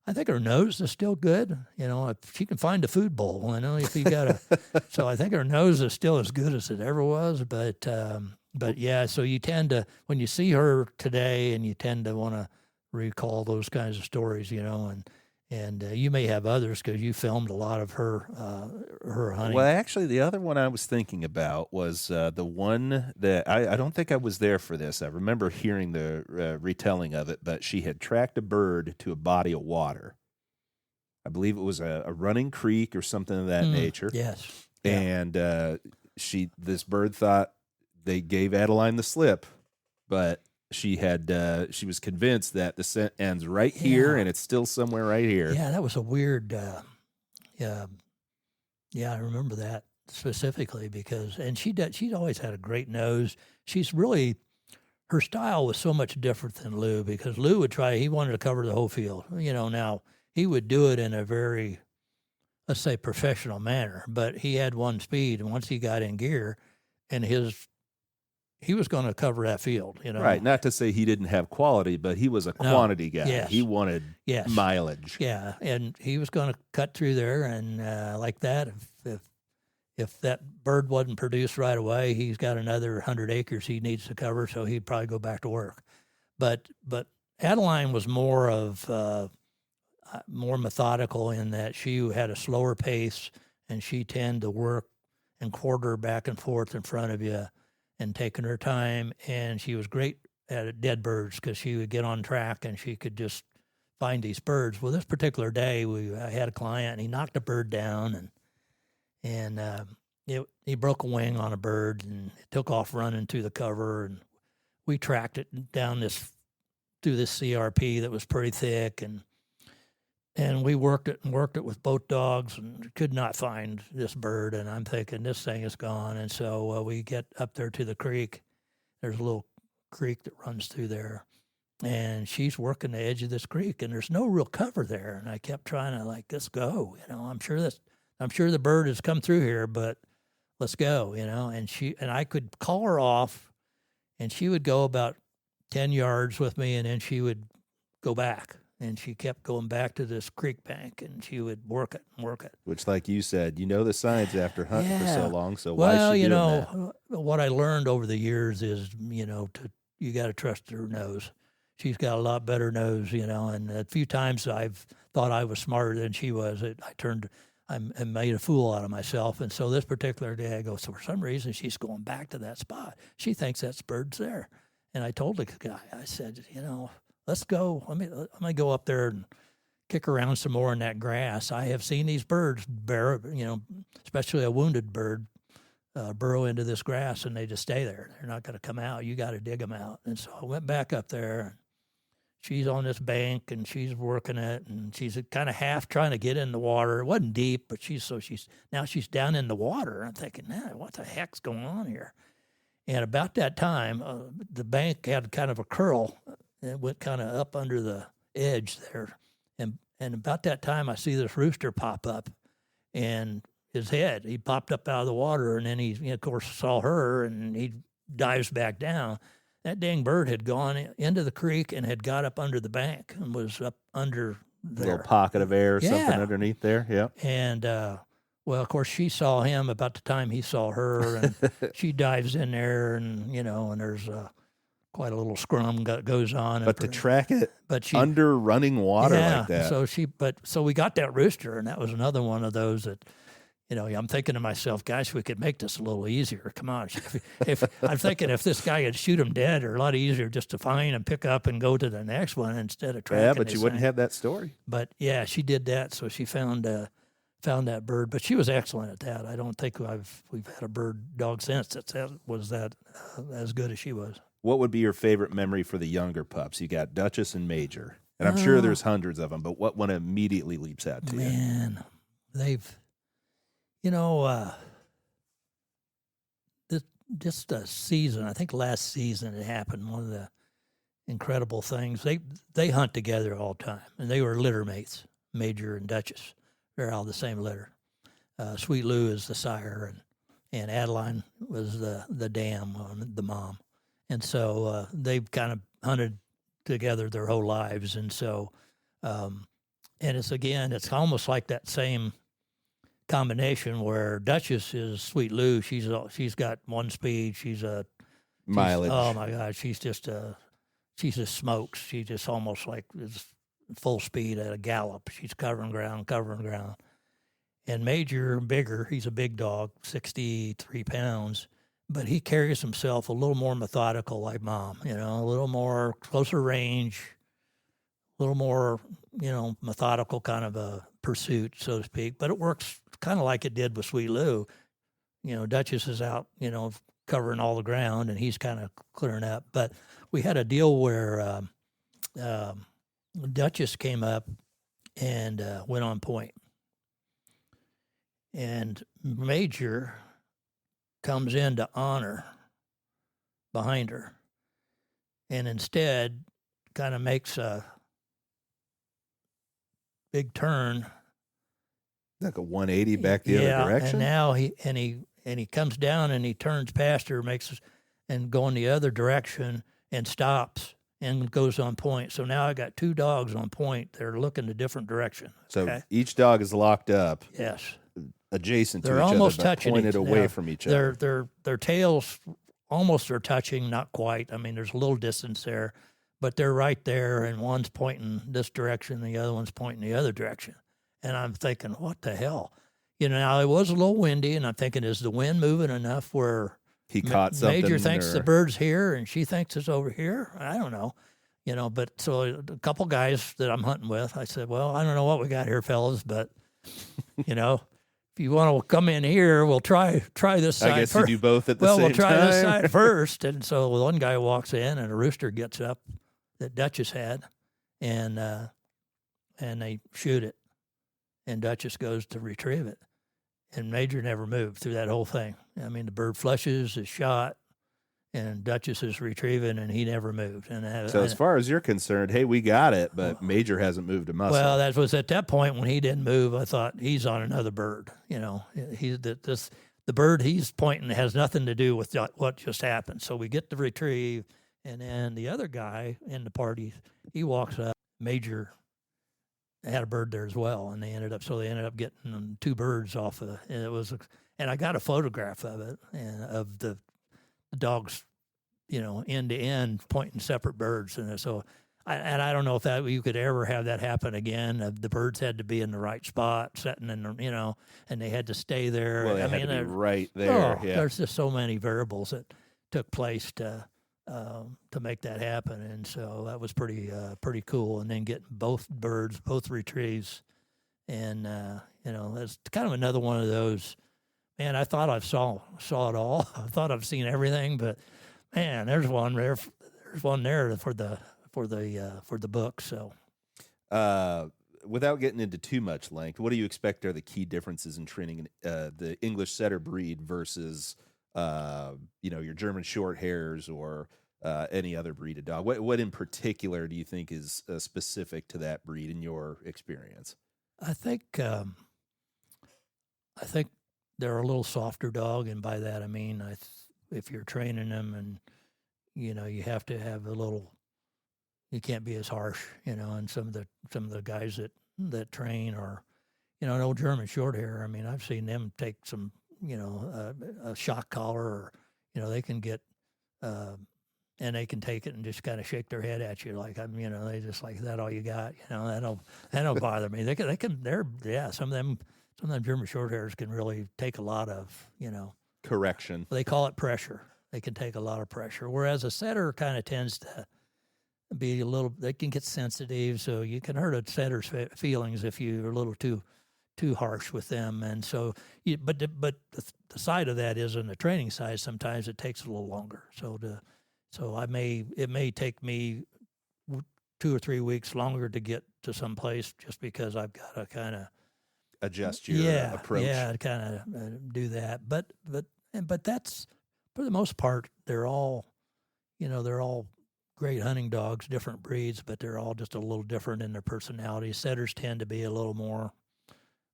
I think her nose is still good. If she can find a food bowl, if you got a, so I think her nose is still as good as it ever was. But yeah, so you tend to, when you see her today, and you tend to want to recall those kinds of stories, and you may have others because you filmed a lot of her hunting. Well, actually, the other one I was thinking about was the one that I don't think I was there for this. I remember hearing the retelling of it, but she had tracked a bird to a body of water. I believe it was a running creek or something of that nature. Yes. And this bird thought they gave Adeline the slip, but she was convinced that the scent ends right here, and it's still somewhere right here. Yeah, that was a weird. Yeah, I remember that specifically because, and she'd always had a great nose. Her style was so much different than Lou, because Lou he wanted to cover the whole field. Now he would do it in a very, let's say, professional manner, but he had one speed, and once he got in gear, and he was going to cover that field, Right. Not to say he didn't have quality, but he was a quantity guy. Yes. He wanted mileage. Yeah, and he was going to cut through there, and like that, if that bird wasn't produced right away, he's got another 100 acres he needs to cover, so he'd probably go back to work. But Adeline was more methodical in that she had a slower pace, and she tended to work and quarter back and forth in front of you and taking her time. And she was great at dead birds because she would get on track and she could just find these birds. Well, this particular day, I had a client, and he knocked a bird down, and he broke a wing on a bird, and it took off running to the cover, and we tracked it down through this CRP that was pretty thick, and we worked it with both dogs, and could not find this bird. And I'm thinking, this thing is gone. And so we get up there to the creek. There's a little creek that runs through there, and she's working the edge of this creek, and there's no real cover there. And I kept trying to, let's go. I'm sure the bird has come through here, but let's go. And I could call her off, and she would go about 10 yards with me, and then she would go back. And she kept going back to this creek bank, and she would work it. Which, like you said, the signs after hunting for so long. So why is she doing that? What I learned over the years is, you got to trust her nose. She's got a lot better nose, and a few times I've thought I was smarter than she was. I made a fool out of myself. And so this particular day I go, so for some reason she's going back to that spot. She thinks that bird's there. And I told the guy, I said, let's go. Let me go up there and kick around some more in that grass. I have seen these birds especially a wounded bird, burrow into this grass, and they just stay there. They're not going to come out. You got to dig them out. And so I went back up there, and she's on this bank, and she's working it, and she's kind of half trying to get in the water. It wasn't deep, but she's down in the water. I'm thinking, what the heck's going on here? And about that time, the bank had kind of a curl. It went kind of up under the edge there. And about that time, I see this rooster pop up, and he popped up out of the water, and then he, of course, saw her, and he dives back down. That dang bird had gone into the creek and had got up under the bank and was up under there. A little pocket of air or something underneath there, yeah. And, well, of course, she saw him about the time he saw her, and she dives in there, and, and there's quite a little scrum goes on. But to track it under running water like that. So we got that rooster, and that was another one of those that, I'm thinking to myself, gosh, we could make this a little easier. Come on. If I'm thinking if this guy could shoot him dead, or a lot easier just to find and pick up and go to the next one instead of tracking. Yeah, but you wouldn't have that story. But yeah, she did that. So she found found that bird. But she was excellent at that. I don't think we've had a bird dog since that was that as good as she was. What would be your favorite memory for the younger pups? You got Duchess and Major, and I'm sure there's hundreds of them, but what one immediately leaps out to you? Man, they've, just a season. I think last season it happened. One of the incredible things. They hunt together all the time, and they were litter mates, Major and Duchess. They're all the same litter. Sweet Lou is the sire, and Adeline was the dam, the mom. And so they've kind of hunted together their whole lives. And so, and it's almost like that same combination where Duchess is Sweet Lou. She's got one speed. She's Mileage. Oh my God, she just smokes. She just almost like is full speed at a gallop. She's covering ground. And Major, bigger, he's a big dog, 63 pounds, but he carries himself a little more methodical like Mom, a little more closer range, a little more, methodical kind of a pursuit, so to speak. But it works kind of like it did with Sweet Lou. Duchess is out, covering all the ground, and he's kind of clearing up. But we had a deal where Duchess came up and went on point. And Major comes in to honor behind her, and instead kind of makes a big turn, like a 180 back the other direction. And now he comes down and he turns past her, and going the other direction and stops and goes on point. So now I got two dogs on point. They're looking a different direction. So each dog is locked up. Yes. Adjacent to They're each almost other, but touching pointed away from each other. Their tails almost are touching, not quite. I mean, there's a little distance there, but they're right there, and one's pointing this direction, the other one's pointing the other direction. And I'm thinking, what the hell? Now it was a little windy, and I'm thinking, is the wind moving enough where he caught something? Major thinks the bird's here, and she thinks it's over here? I don't know. But so a couple guys that I'm hunting with, I said, well, I don't know what we got here, fellas, but, if you want to come in here, we'll try this side. I guess first. You do both at the same time. Well, we'll try this side first. And so one guy walks in, and a rooster gets up that Duchess had, and they shoot it. And Duchess goes to retrieve it. And Major never moved through that whole thing. I mean, the bird flushes, is shot, and Duchess is retrieving, and he never moved. So as far as you're concerned, hey, we got it, but Major hasn't moved a muscle. Well, that was at that point when he didn't move. I thought he's on another bird. The bird he's pointing has nothing to do with what just happened. So we get the retrieve, and then the other guy in the party, he walks up. Major had a bird there as well, and they ended up getting two birds off of it. And I got a photograph of it and of the dogs, end to end pointing separate birds. And so, I don't know if you could ever have that happen again. The birds had to be in the right spot, setting in, and they had to stay there. Well, they had to be right there. There's just so many variables that took place to make that happen. And so that was pretty cool. And then getting both birds, both retrieves. And, that's kind of another one of those, man, I thought I saw it all. I thought I've seen everything, but man, there's one there for the book. So, without getting into too much length, what do you expect are the key differences in training the English setter breed versus your German short hairs or any other breed of dog? What in particular do you think is specific to that breed in your experience? I think they're a little softer dog, and by that I mean if you're training them, and you have to have a little. You can't be as harsh, and some of the guys that train are, an old German short hair. I mean, I've seen them take some, a shock collar, or they can get, and they can take it and just kind of shake their head at you like they just like, is that all you got? That'll bother me. Some of them German short hairs can really take a lot of, correction. They call it pressure. They can take a lot of pressure. Whereas a setter kind of tends to be they can get sensitive. So you can hurt a setter's feelings if you're a little too too harsh with them. And so, but the side of that is on the training side. Sometimes it takes a little longer. So it may take me 2 or 3 weeks longer to get to some place just because I've got to kind of adjust your approach. Yeah, kind of do that. But that's for the most part. They're all great hunting dogs, different breeds, but they're all just a little different in their personality. Setters tend to be a little more,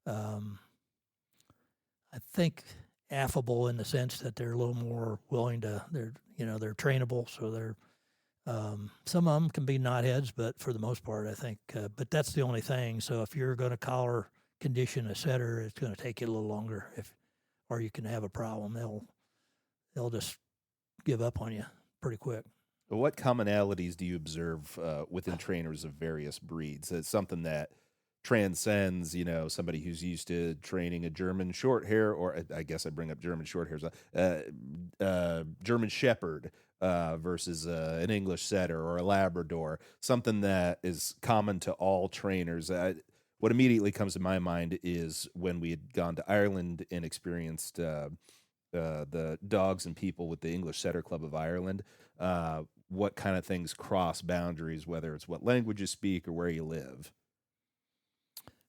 I think, affable in the sense that they're a little more willing to. They're trainable, so they're. Some of them can be knotheads, but for the most part, I think. But that's the only thing. So if you're going to collar condition a setter, it's going to take you a little longer. Or you can have a problem. They'll just give up on you pretty quick. What commonalities do you observe within trainers of various breeds? It's something that transcends, somebody who's used to training a German short hair, or I guess I bring up German short hairs, German Shepherd versus an English setter or a Labrador, something that is common to all trainers. What immediately comes to my mind is when we had gone to Ireland and experienced the dogs and people with the English Setter Club of Ireland, what kind of things cross boundaries, whether it's what language you speak or where you live?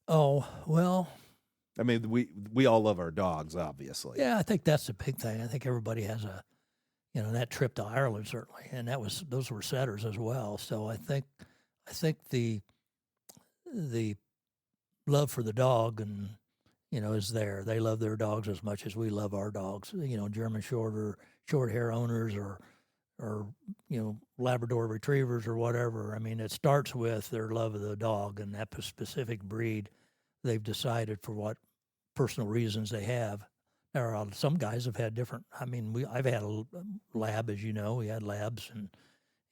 Oh, well. I mean, we all love our dogs, obviously. Yeah, I think that's the big thing. I think everybody has that trip to Ireland certainly, and those were setters as well. So I think the love for the dog and is there. They love their dogs as much as we love our dogs. German short hair owners or Labrador retrievers or whatever. I mean, it starts with their love of the dog and that specific breed. They've decided for what personal reasons they have. There are some guys have had different. I mean, I've had a lab, as you know. We had labs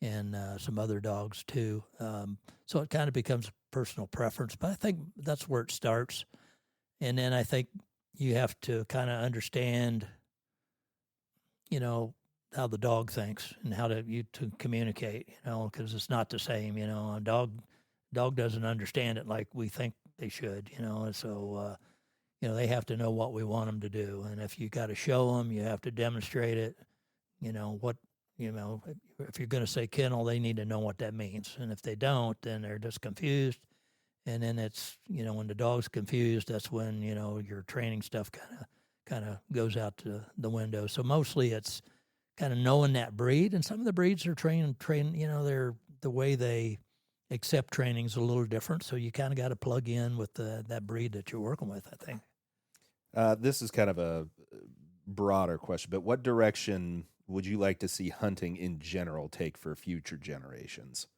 and some other dogs too. So it kind of becomes personal preference. But I think that's where it starts. And then I think you have to kind of understand, how the dog thinks and how to communicate, because it's not the same. A dog doesn't understand it like we think they should, and so they have to know what we want them to do. And if you got to show them, you have to demonstrate it. If you're going to say kennel, they need to know what that means. And if they don't, then they're just confused. And then it's, when the dog's confused, that's when, your training stuff kind of goes out to the window. So mostly it's kind of knowing that breed. And some of the breeds are trained, they're the way they accept training is a little different. So you kind of got to plug in with that breed that you're working with, I think. This is kind of a broader question, but what direction would you like to see hunting in general take for future generations?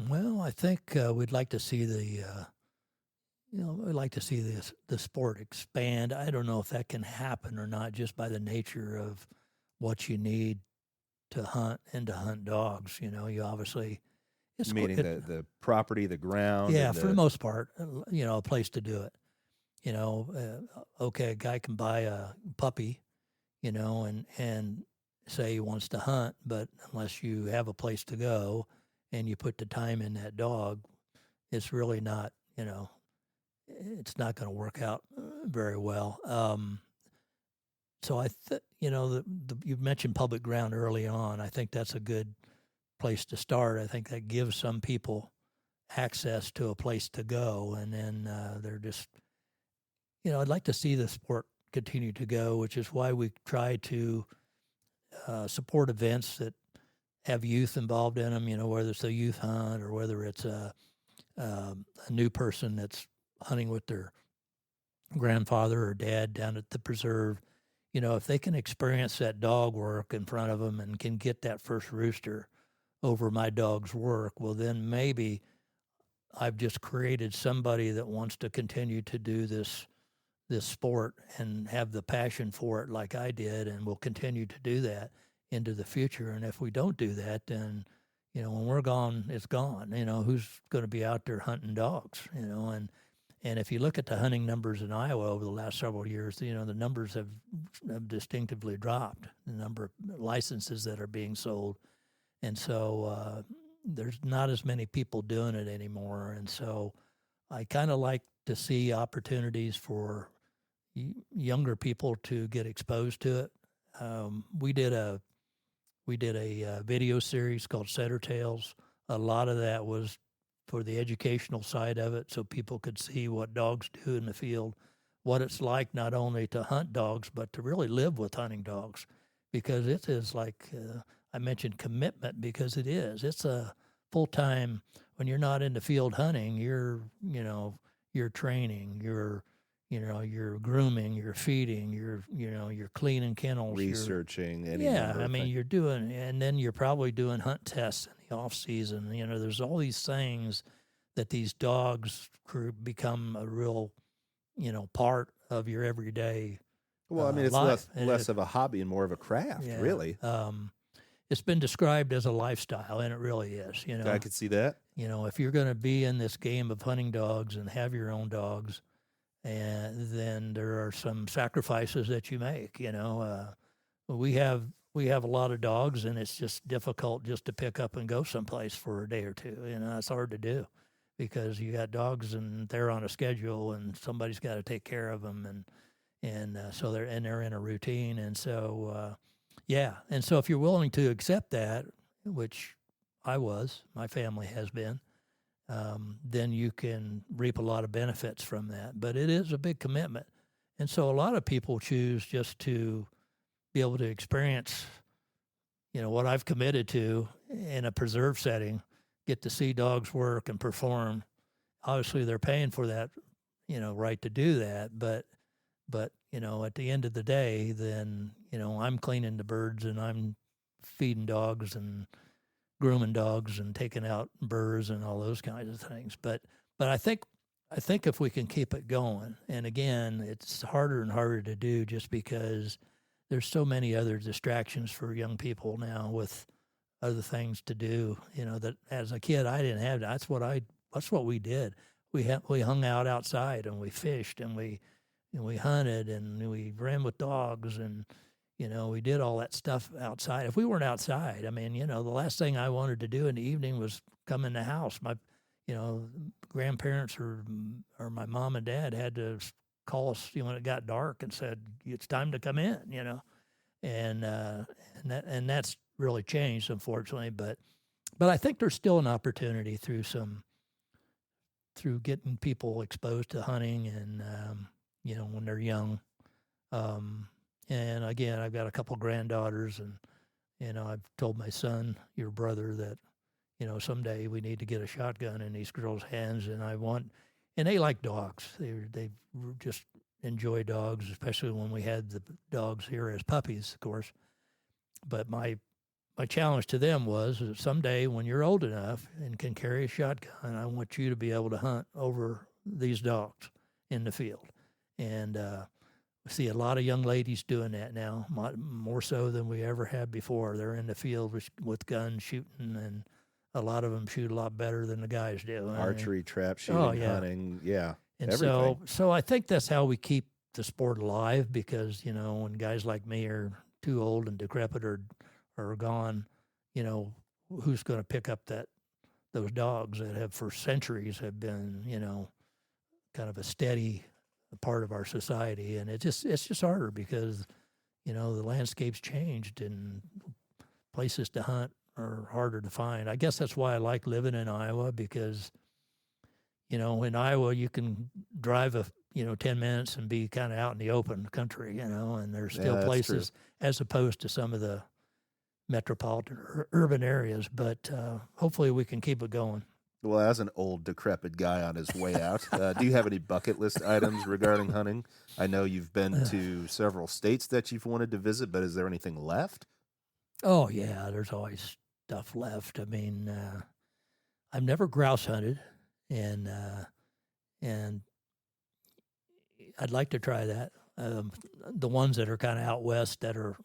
Well, I think we'd like to see we'd like to see the sport expand. I don't know if that can happen or not, just by the nature of what you need to hunt and to hunt dogs. You obviously, meaning the property, the ground. Yeah, for the most part, a place to do it. Okay, a guy can buy a puppy, and say he wants to hunt, but unless you have a place to go and you put the time in that dog, it's really not, it's not going to work out very well. So you mentioned public ground early on. I think that's a good place to start. I think that gives some people access to a place to go, and then they're just, I'd like to see the sport continue to go, which is why we try to support events that have youth involved in them, whether it's a youth hunt or whether it's a new person that's hunting with their grandfather or dad down at the preserve. If they can experience that dog work in front of them and can get that first rooster over my dog's work, well, then maybe I've just created somebody that wants to continue to do this sport and have the passion for it like I did, and will continue to do that into the future. And if we don't do that, then, when we're gone, it's gone. Who's going to be out there hunting dogs, and if you look at the hunting numbers in Iowa over the last several years, the numbers have distinctively dropped, the number of licenses that are being sold. And so there's not as many people doing it anymore. And so I kind of like to see opportunities for younger people to get exposed to it. We did a video series called Setter Tales. A lot of that was for the educational side of it, so people could see what dogs do in the field, what it's like not only to hunt dogs but to really live with hunting dogs, because it is like I mentioned commitment, because it is. It's a full time. When you're not in the field hunting, you're training, you're grooming, you're feeding, you're cleaning kennels, Researching any yeah, number I of mean, things. you're doing, and then you're probably doing hunt tests in the off season. There's all these things that these dogs become a real, part of your everyday Well, I mean, it's life. less of a hobby and more of a craft, Yeah, really. it's been described as a lifestyle, and it really is. I could see that. If you're going to be in this game of hunting dogs and have your own dogs, and then there are some sacrifices that you make. We have a lot of dogs, and it's just difficult just to pick up and go someplace for a day or two. It's hard to do because you got dogs and they're on a schedule, and somebody's got to take care of them, and so they're in a routine, and so yeah, and so if you're willing to accept that, which my family has been, then you can reap a lot of benefits from that. But it is a big commitment, and so a lot of people choose just to be able to experience, what I've committed to in a preserve setting, get to see dogs work and perform. Obviously, they're paying for that, right to do that. But at the end of the day, then I'm cleaning the birds and I'm feeding dogs and grooming dogs and taking out burrs and all those kinds of things. But I think if we can keep it going, and again, it's harder and harder to do just because there's so many other distractions for young people now with other things to do. That as a kid I didn't have. That's what we did. We hung out outside and we fished and we hunted and we ran with dogs and we did all that stuff outside. If we weren't outside, I mean, the last thing I wanted to do in the evening was come in the house. My grandparents or my mom and dad had to call us when it got dark and said it's time to come in, and that's really changed, unfortunately. But I think there's still an opportunity through getting people exposed to hunting and when they're young. And again, I've got a couple granddaughters, and I've told my son, your brother, that someday we need to get a shotgun in these girls' hands, and they like dogs. They just enjoy dogs, especially when we had the dogs here as puppies, of course. But my challenge to them was that someday when you're old enough and can carry a shotgun, I want you to be able to hunt over these dogs in the field. And we see a lot of young ladies doing that now, more so than we ever had before. They're in the field with guns shooting, and a lot of them shoot a lot better than the guys do. Archery, trap shooting, hunting, yeah. And everything. so I think that's how we keep the sport alive, because, when guys like me are too old and decrepit or gone, who's going to pick up those dogs that have for centuries have been, kind of a steady part of our society. And it's just harder because, the landscape's changed and places to hunt are harder to find. I guess that's why I like living in Iowa, because in Iowa, you can drive 10 minutes and be kind of out in the open country, and there's still places as opposed to some of the metropolitan urban areas. But hopefully we can keep it going. Well, as an old, decrepit guy on his way out, do you have any bucket list items regarding hunting? I know you've been to several states that you've wanted to visit, but is there anything left? Oh, yeah, there's always stuff left. I mean, I've never grouse hunted. And I'd like to try that. The ones that are kind of out west that are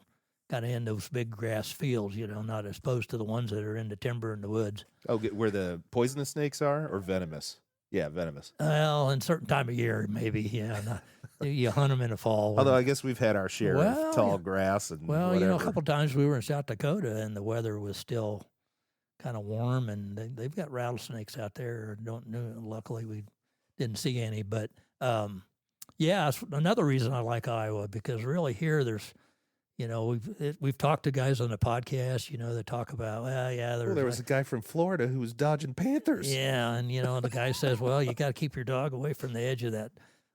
kind of in those big grass fields, not as opposed to the ones that are in the timber and the woods. Oh, where the poisonous snakes are, or venomous? Yeah, venomous. Well, in a certain time of year, maybe, yeah. You hunt them in the fall. Although I guess we've had our share of tall grass and whatever. A couple of times we were in South Dakota and the weather was still kind of warm, and they've got rattlesnakes out there. Luckily we didn't see any. But yeah, it's another reason I like Iowa, because really here there's, we've talked to guys on the podcast, that talk about, well, yeah, Well, there was a guy from Florida who was dodging panthers. yeah, and the guy says, well, you got to keep your dog away from the edge of that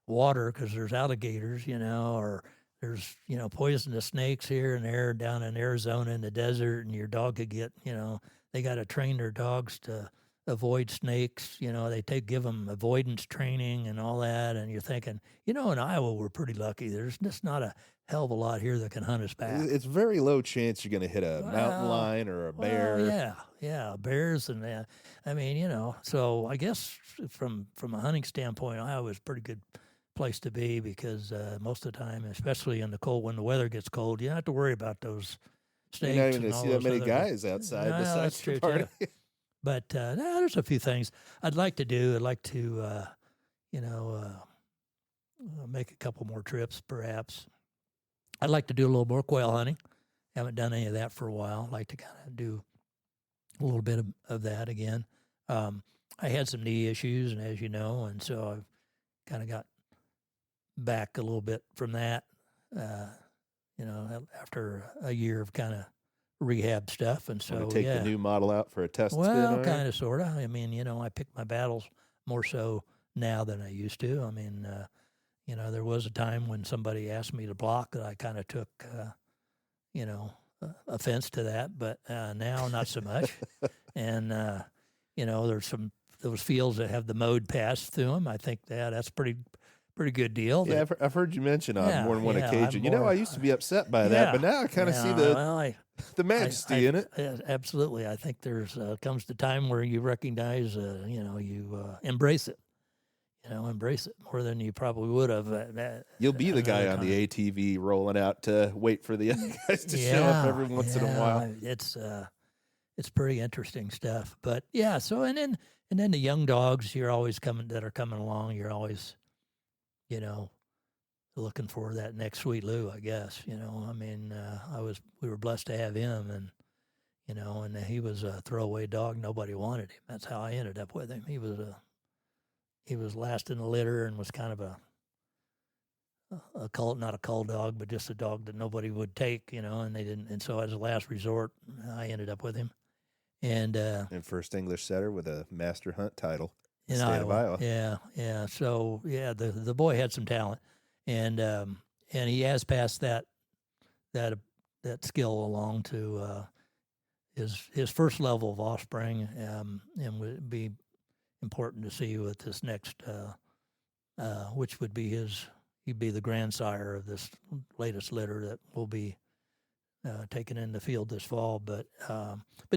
water because there's alligators, or there's poisonous snakes here and there down in Arizona in the desert, and your dog could get, they got to train their dogs to avoid snakes. They give them avoidance training and all that, and you're thinking, in Iowa we're pretty lucky. There's just not a hell of a lot here that can hunt us back. It's very low chance you're going to hit a mountain lion or a bear. Well, yeah, bears and so I guess from a hunting standpoint, Iowa's a pretty good place to be, because most of the time, especially in the cold, when the weather gets cold, you don't have to worry about those snakes. You're not even going and to all see that those many other- guys outside No, besides that's your true, party. too. But there's a few things I'd like to do. I'd like to, make a couple more trips, perhaps. I'd like to do a little more quail hunting. Haven't done any of that for a while. I'd like to kind of do a little bit of that again. I had some knee issues, and as you know, and so I've kind of got back a little bit from that, after a year of kind of rehab stuff. And so, Want to take the new model out for a test spin? well, kind of, sort of. I mean, I pick my battles more so now than I used to. I mean, there was a time when somebody asked me to block that I kind of took, offense to that, but now not so much. And, there's those fields that have the mode passed through them. I think that's pretty good deal. Yeah, I've heard you mention on more than one occasion. I used to be upset by that, but now I kind of see the majesty in it. Absolutely. I think there's comes the time where you recognize, you embrace it. Embrace it more than you probably would have. You'll be the guy on the ATV rolling out to wait for the other guys to show up every once in a while. It's pretty interesting stuff. But yeah, so and then the young dogs that are coming along, you're always, looking for that next Sweet Lou, I guess. I mean, we were blessed to have him, and and he was a throwaway dog. Nobody wanted him. That's how I ended up with him. He was last in the litter and was kind of not a cull dog, but just a dog that nobody would take, and they didn't. And so as a last resort, I ended up with him. And first English setter with a master hunt title in state Iowa. of Iowa. Yeah. So yeah, the boy had some talent, and he has passed that skill along to his first level of offspring, and would be important to see with this next, which would be he'd be the grandsire of this latest litter that will be taken in the field this fall. But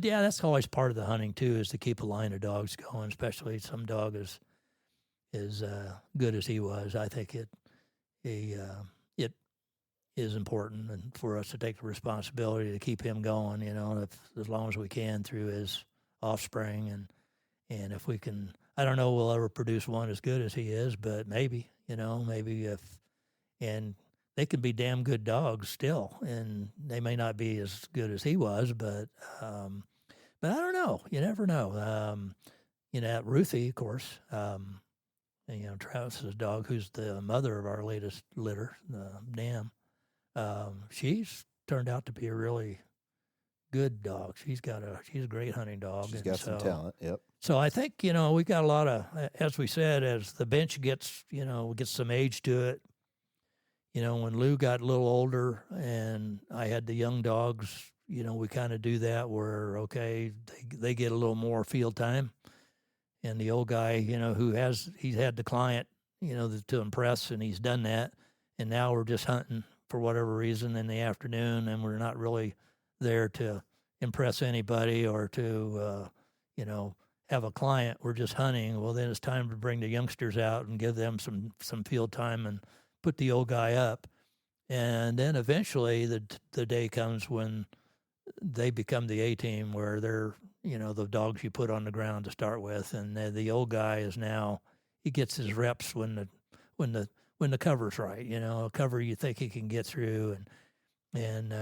yeah, that's always part of the hunting too, is to keep a line of dogs going, especially some dog as good as he was. I think it is important, and for us to take the responsibility to keep him going, as long as we can through his offspring, and if we can, I don't know we'll ever produce one as good as he is, but maybe and they can be damn good dogs still, and they may not be as good as he was, but I don't know. You never know. Ruthie, of course, Travis's dog, who's the mother of our latest litter, Dam, she's turned out to be a really good dog. She's a great hunting dog. She's got some talent. Yep. So I think, we got a lot of, as we said, as the bench gets some age to it. When Lou got a little older and I had the young dogs, we kind of do that where, okay, they get a little more field time. And the old guy, he's had the client, to impress, and he's done that. And now we're just hunting for whatever reason in the afternoon, and we're not really there to impress anybody or to, have a client. We're just hunting. Well, then it's time to bring the youngsters out and give them some field time and put the old guy up. And then eventually the day comes when they become the A-team, where they're, the dogs you put on the ground to start with. And the old guy is now, he gets his reps when the cover's right, a cover you think he can get through. And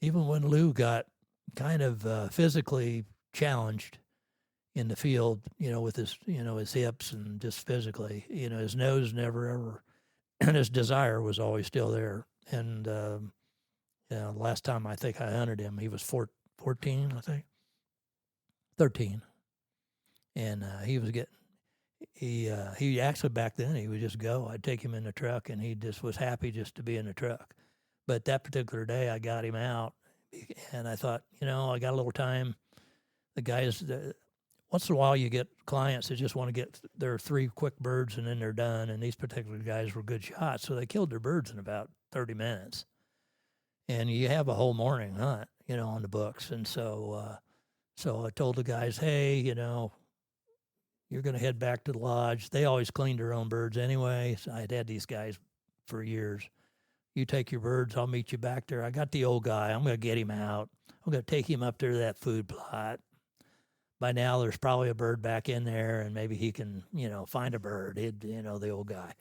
even when Lou got kind of physically challenged, in the field, with his hips and just physically, his nose never ever, and his desire was always still there. And, last time I think I hunted him, he was 14, I think, 13. And he was getting, he actually back then, he would just go. I'd take him in the truck, and he just was happy just to be in the truck. But that particular day, I got him out, and I thought, I got a little time. The guys, once in a while, you get clients that just want to get their 3 quick birds, and then they're done. And these particular guys were good shots, so they killed their birds in about 30 minutes. And you have a whole morning hunt, on the books. And so I told the guys, hey, you're going to head back to the lodge. They always cleaned their own birds anyway. So I'd had these guys for years. You take your birds, I'll meet you back there. I got the old guy. I'm going to get him out. I'm going to take him up there to that food plot. By now, there's probably a bird back in there, and maybe he can, find a bird, the old guy.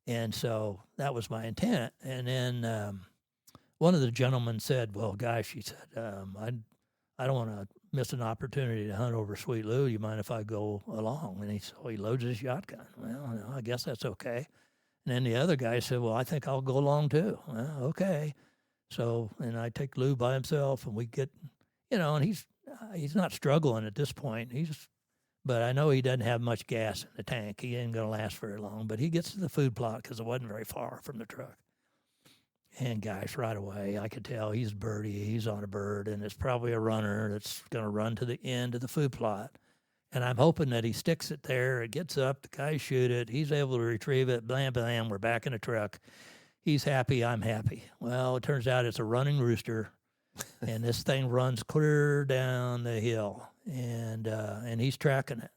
And so that was my intent. And then one of the gentlemen said, well, gosh, he said, I don't want to miss an opportunity to hunt over Sweet Lou. Do you mind if I go along? And he loads his shotgun. Well, I guess that's okay. And then the other guy said, well, I think I'll go along too. Well, okay. So, and I take Lou by himself, and we get, and he's not struggling at this point. But I know he doesn't have much gas in the tank. He ain't going to last very long. But he gets to the food plot because it wasn't very far from the truck. And gosh, right away, I could tell he's birdie. He's on a bird, and it's probably a runner that's going to run to the end of the food plot. And I'm hoping that he sticks it there. It gets up. The guys shoot it. He's able to retrieve it. Blam, blam. We're back in the truck. He's happy. I'm happy. Well, it turns out it's a running rooster, and this thing runs clear down the hill, and he's tracking it.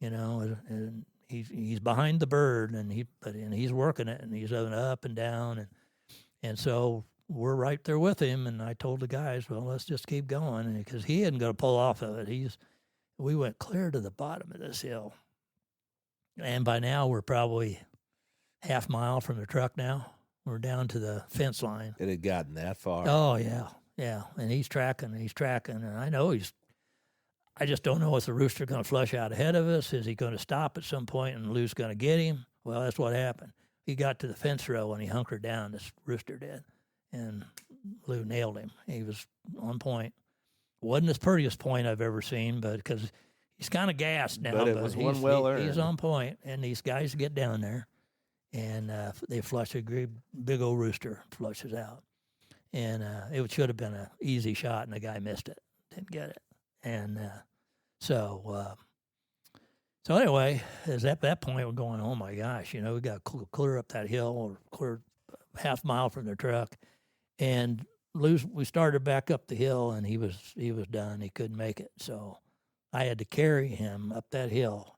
And he's behind the bird, and he's working it, and he's going up and down, and so we're right there with him. And I told the guys, well, let's just keep going, because he isn't going to pull off of it. We went clear to the bottom of this hill. And by now, we're probably half mile from the truck now. We're down to the fence line. It had gotten that far. Oh, yeah, yeah. And he's tracking. And I know I just don't know if the rooster going to flush out ahead of us. Is he going to stop at some point and Lou's going to get him? Well, that's what happened. He got to the fence row and he hunkered down, this rooster did. And Lou nailed him. He was on point. Wasn't the prettiest point I've ever seen, but because he's kind of gassed now. But it was one well earned. He's on point, and these guys get down there, and they flush a big old rooster, flushes out. And it should have been an easy shot, and the guy missed it, didn't get it. And so anyway, as at that point, we're going, oh my gosh, we got to clear up that hill, or clear half mile from the truck, and we started back up the hill, and he was done. He couldn't make it, so I had to carry him up that hill.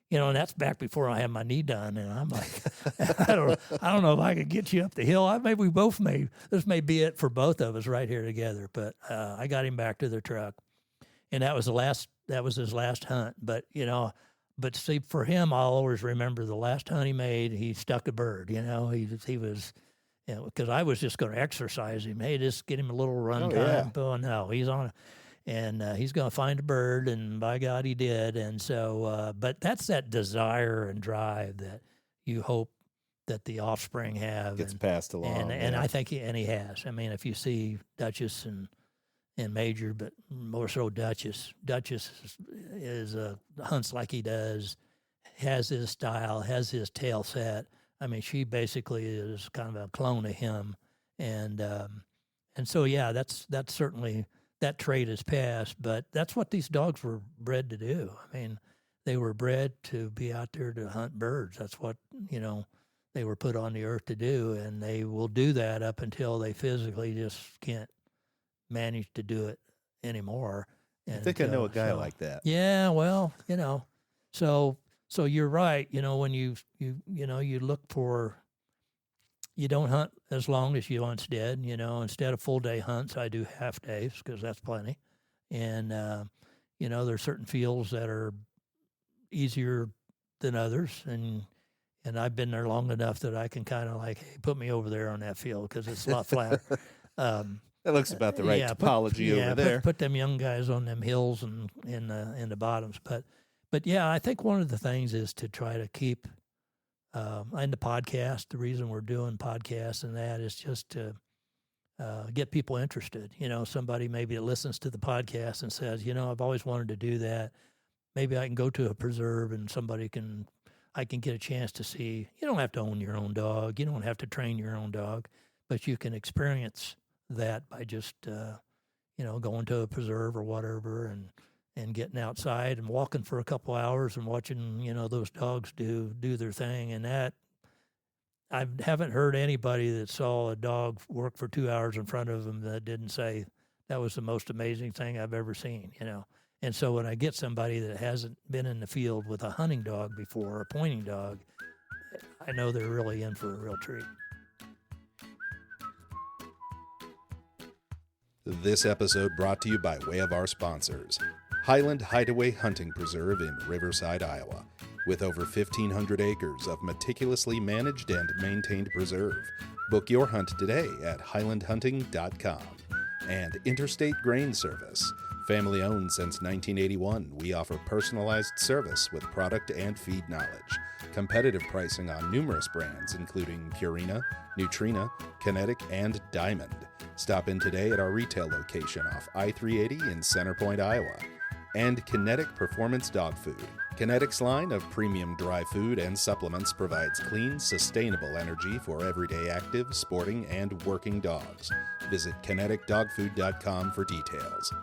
And that's back before I had my knee done, and I'm like, I don't know if I could get you up the hill. Maybe we both this may be it for both of us right here together. But I got him back to the truck, and that was his last hunt. But but see, for him, I'll always remember the last hunt he made. He stuck a bird. He was. Because I was just going to exercise him. Hey, just get him a little run time. Yeah. Oh, no, he's on, and he's going to find a bird, and by God, he did. And so, but that's that desire and drive that you hope that the offspring have. Gets passed along. And I think he has. I mean, if you see Duchess and Major, but more so Duchess is hunts like he does, has his style, has his tail set. I mean, she basically is kind of a clone of him, and so yeah, that's certainly, that trait is passed. But that's what these dogs were bred to do. I mean, they were bred to be out there to hunt birds. That's what they were put on the earth to do, and they will do that up until they physically just can't manage to do it anymore. I think I know a guy like that. Yeah, well, So you're right. When you look for, you don't hunt as long as you once did. Instead of full day hunts, I do half days because that's plenty. And there's certain fields that are easier than others, and I've been there long enough that I can kind of like, hey, put me over there on that field because it's a lot flatter. That looks about the right yeah, topology over there. Put them young guys on them hills and in the bottoms. But yeah, I think one of the things is to try to keep in the podcast. The reason we're doing podcasts and that is just to get people interested. Somebody maybe that listens to the podcast and says, I've always wanted to do that. Maybe I can go to a preserve and I can get a chance to see. You don't have to own your own dog. You don't have to train your own dog, but you can experience that by just going to a preserve or whatever and getting outside and walking for a couple hours and watching those dogs do their thing. And that I haven't heard anybody that saw a dog work for 2 hours in front of them that didn't say that was the most amazing thing I've ever seen. And so when I get somebody that hasn't been in the field with a hunting dog before or a pointing dog, I know they're really in for a real treat. This episode brought to you by way of our sponsors. Highland Hideaway Hunting Preserve in Riverside, Iowa. With over 1,500 acres of meticulously managed and maintained preserve. Book your hunt today at highlandhunting.com. And Interstate Grain Service. Family owned since 1981, we offer personalized service with product and feed knowledge. Competitive pricing on numerous brands, including Purina, Nutrina, Kinetic, and Diamond. Stop in today at our retail location off I-380 in Center Point, Iowa. And Kinetic Performance Dog Food. Kinetic's line of premium dry food and supplements provides clean, sustainable energy for everyday active, sporting, and working dogs. Visit kineticdogfood.com for details.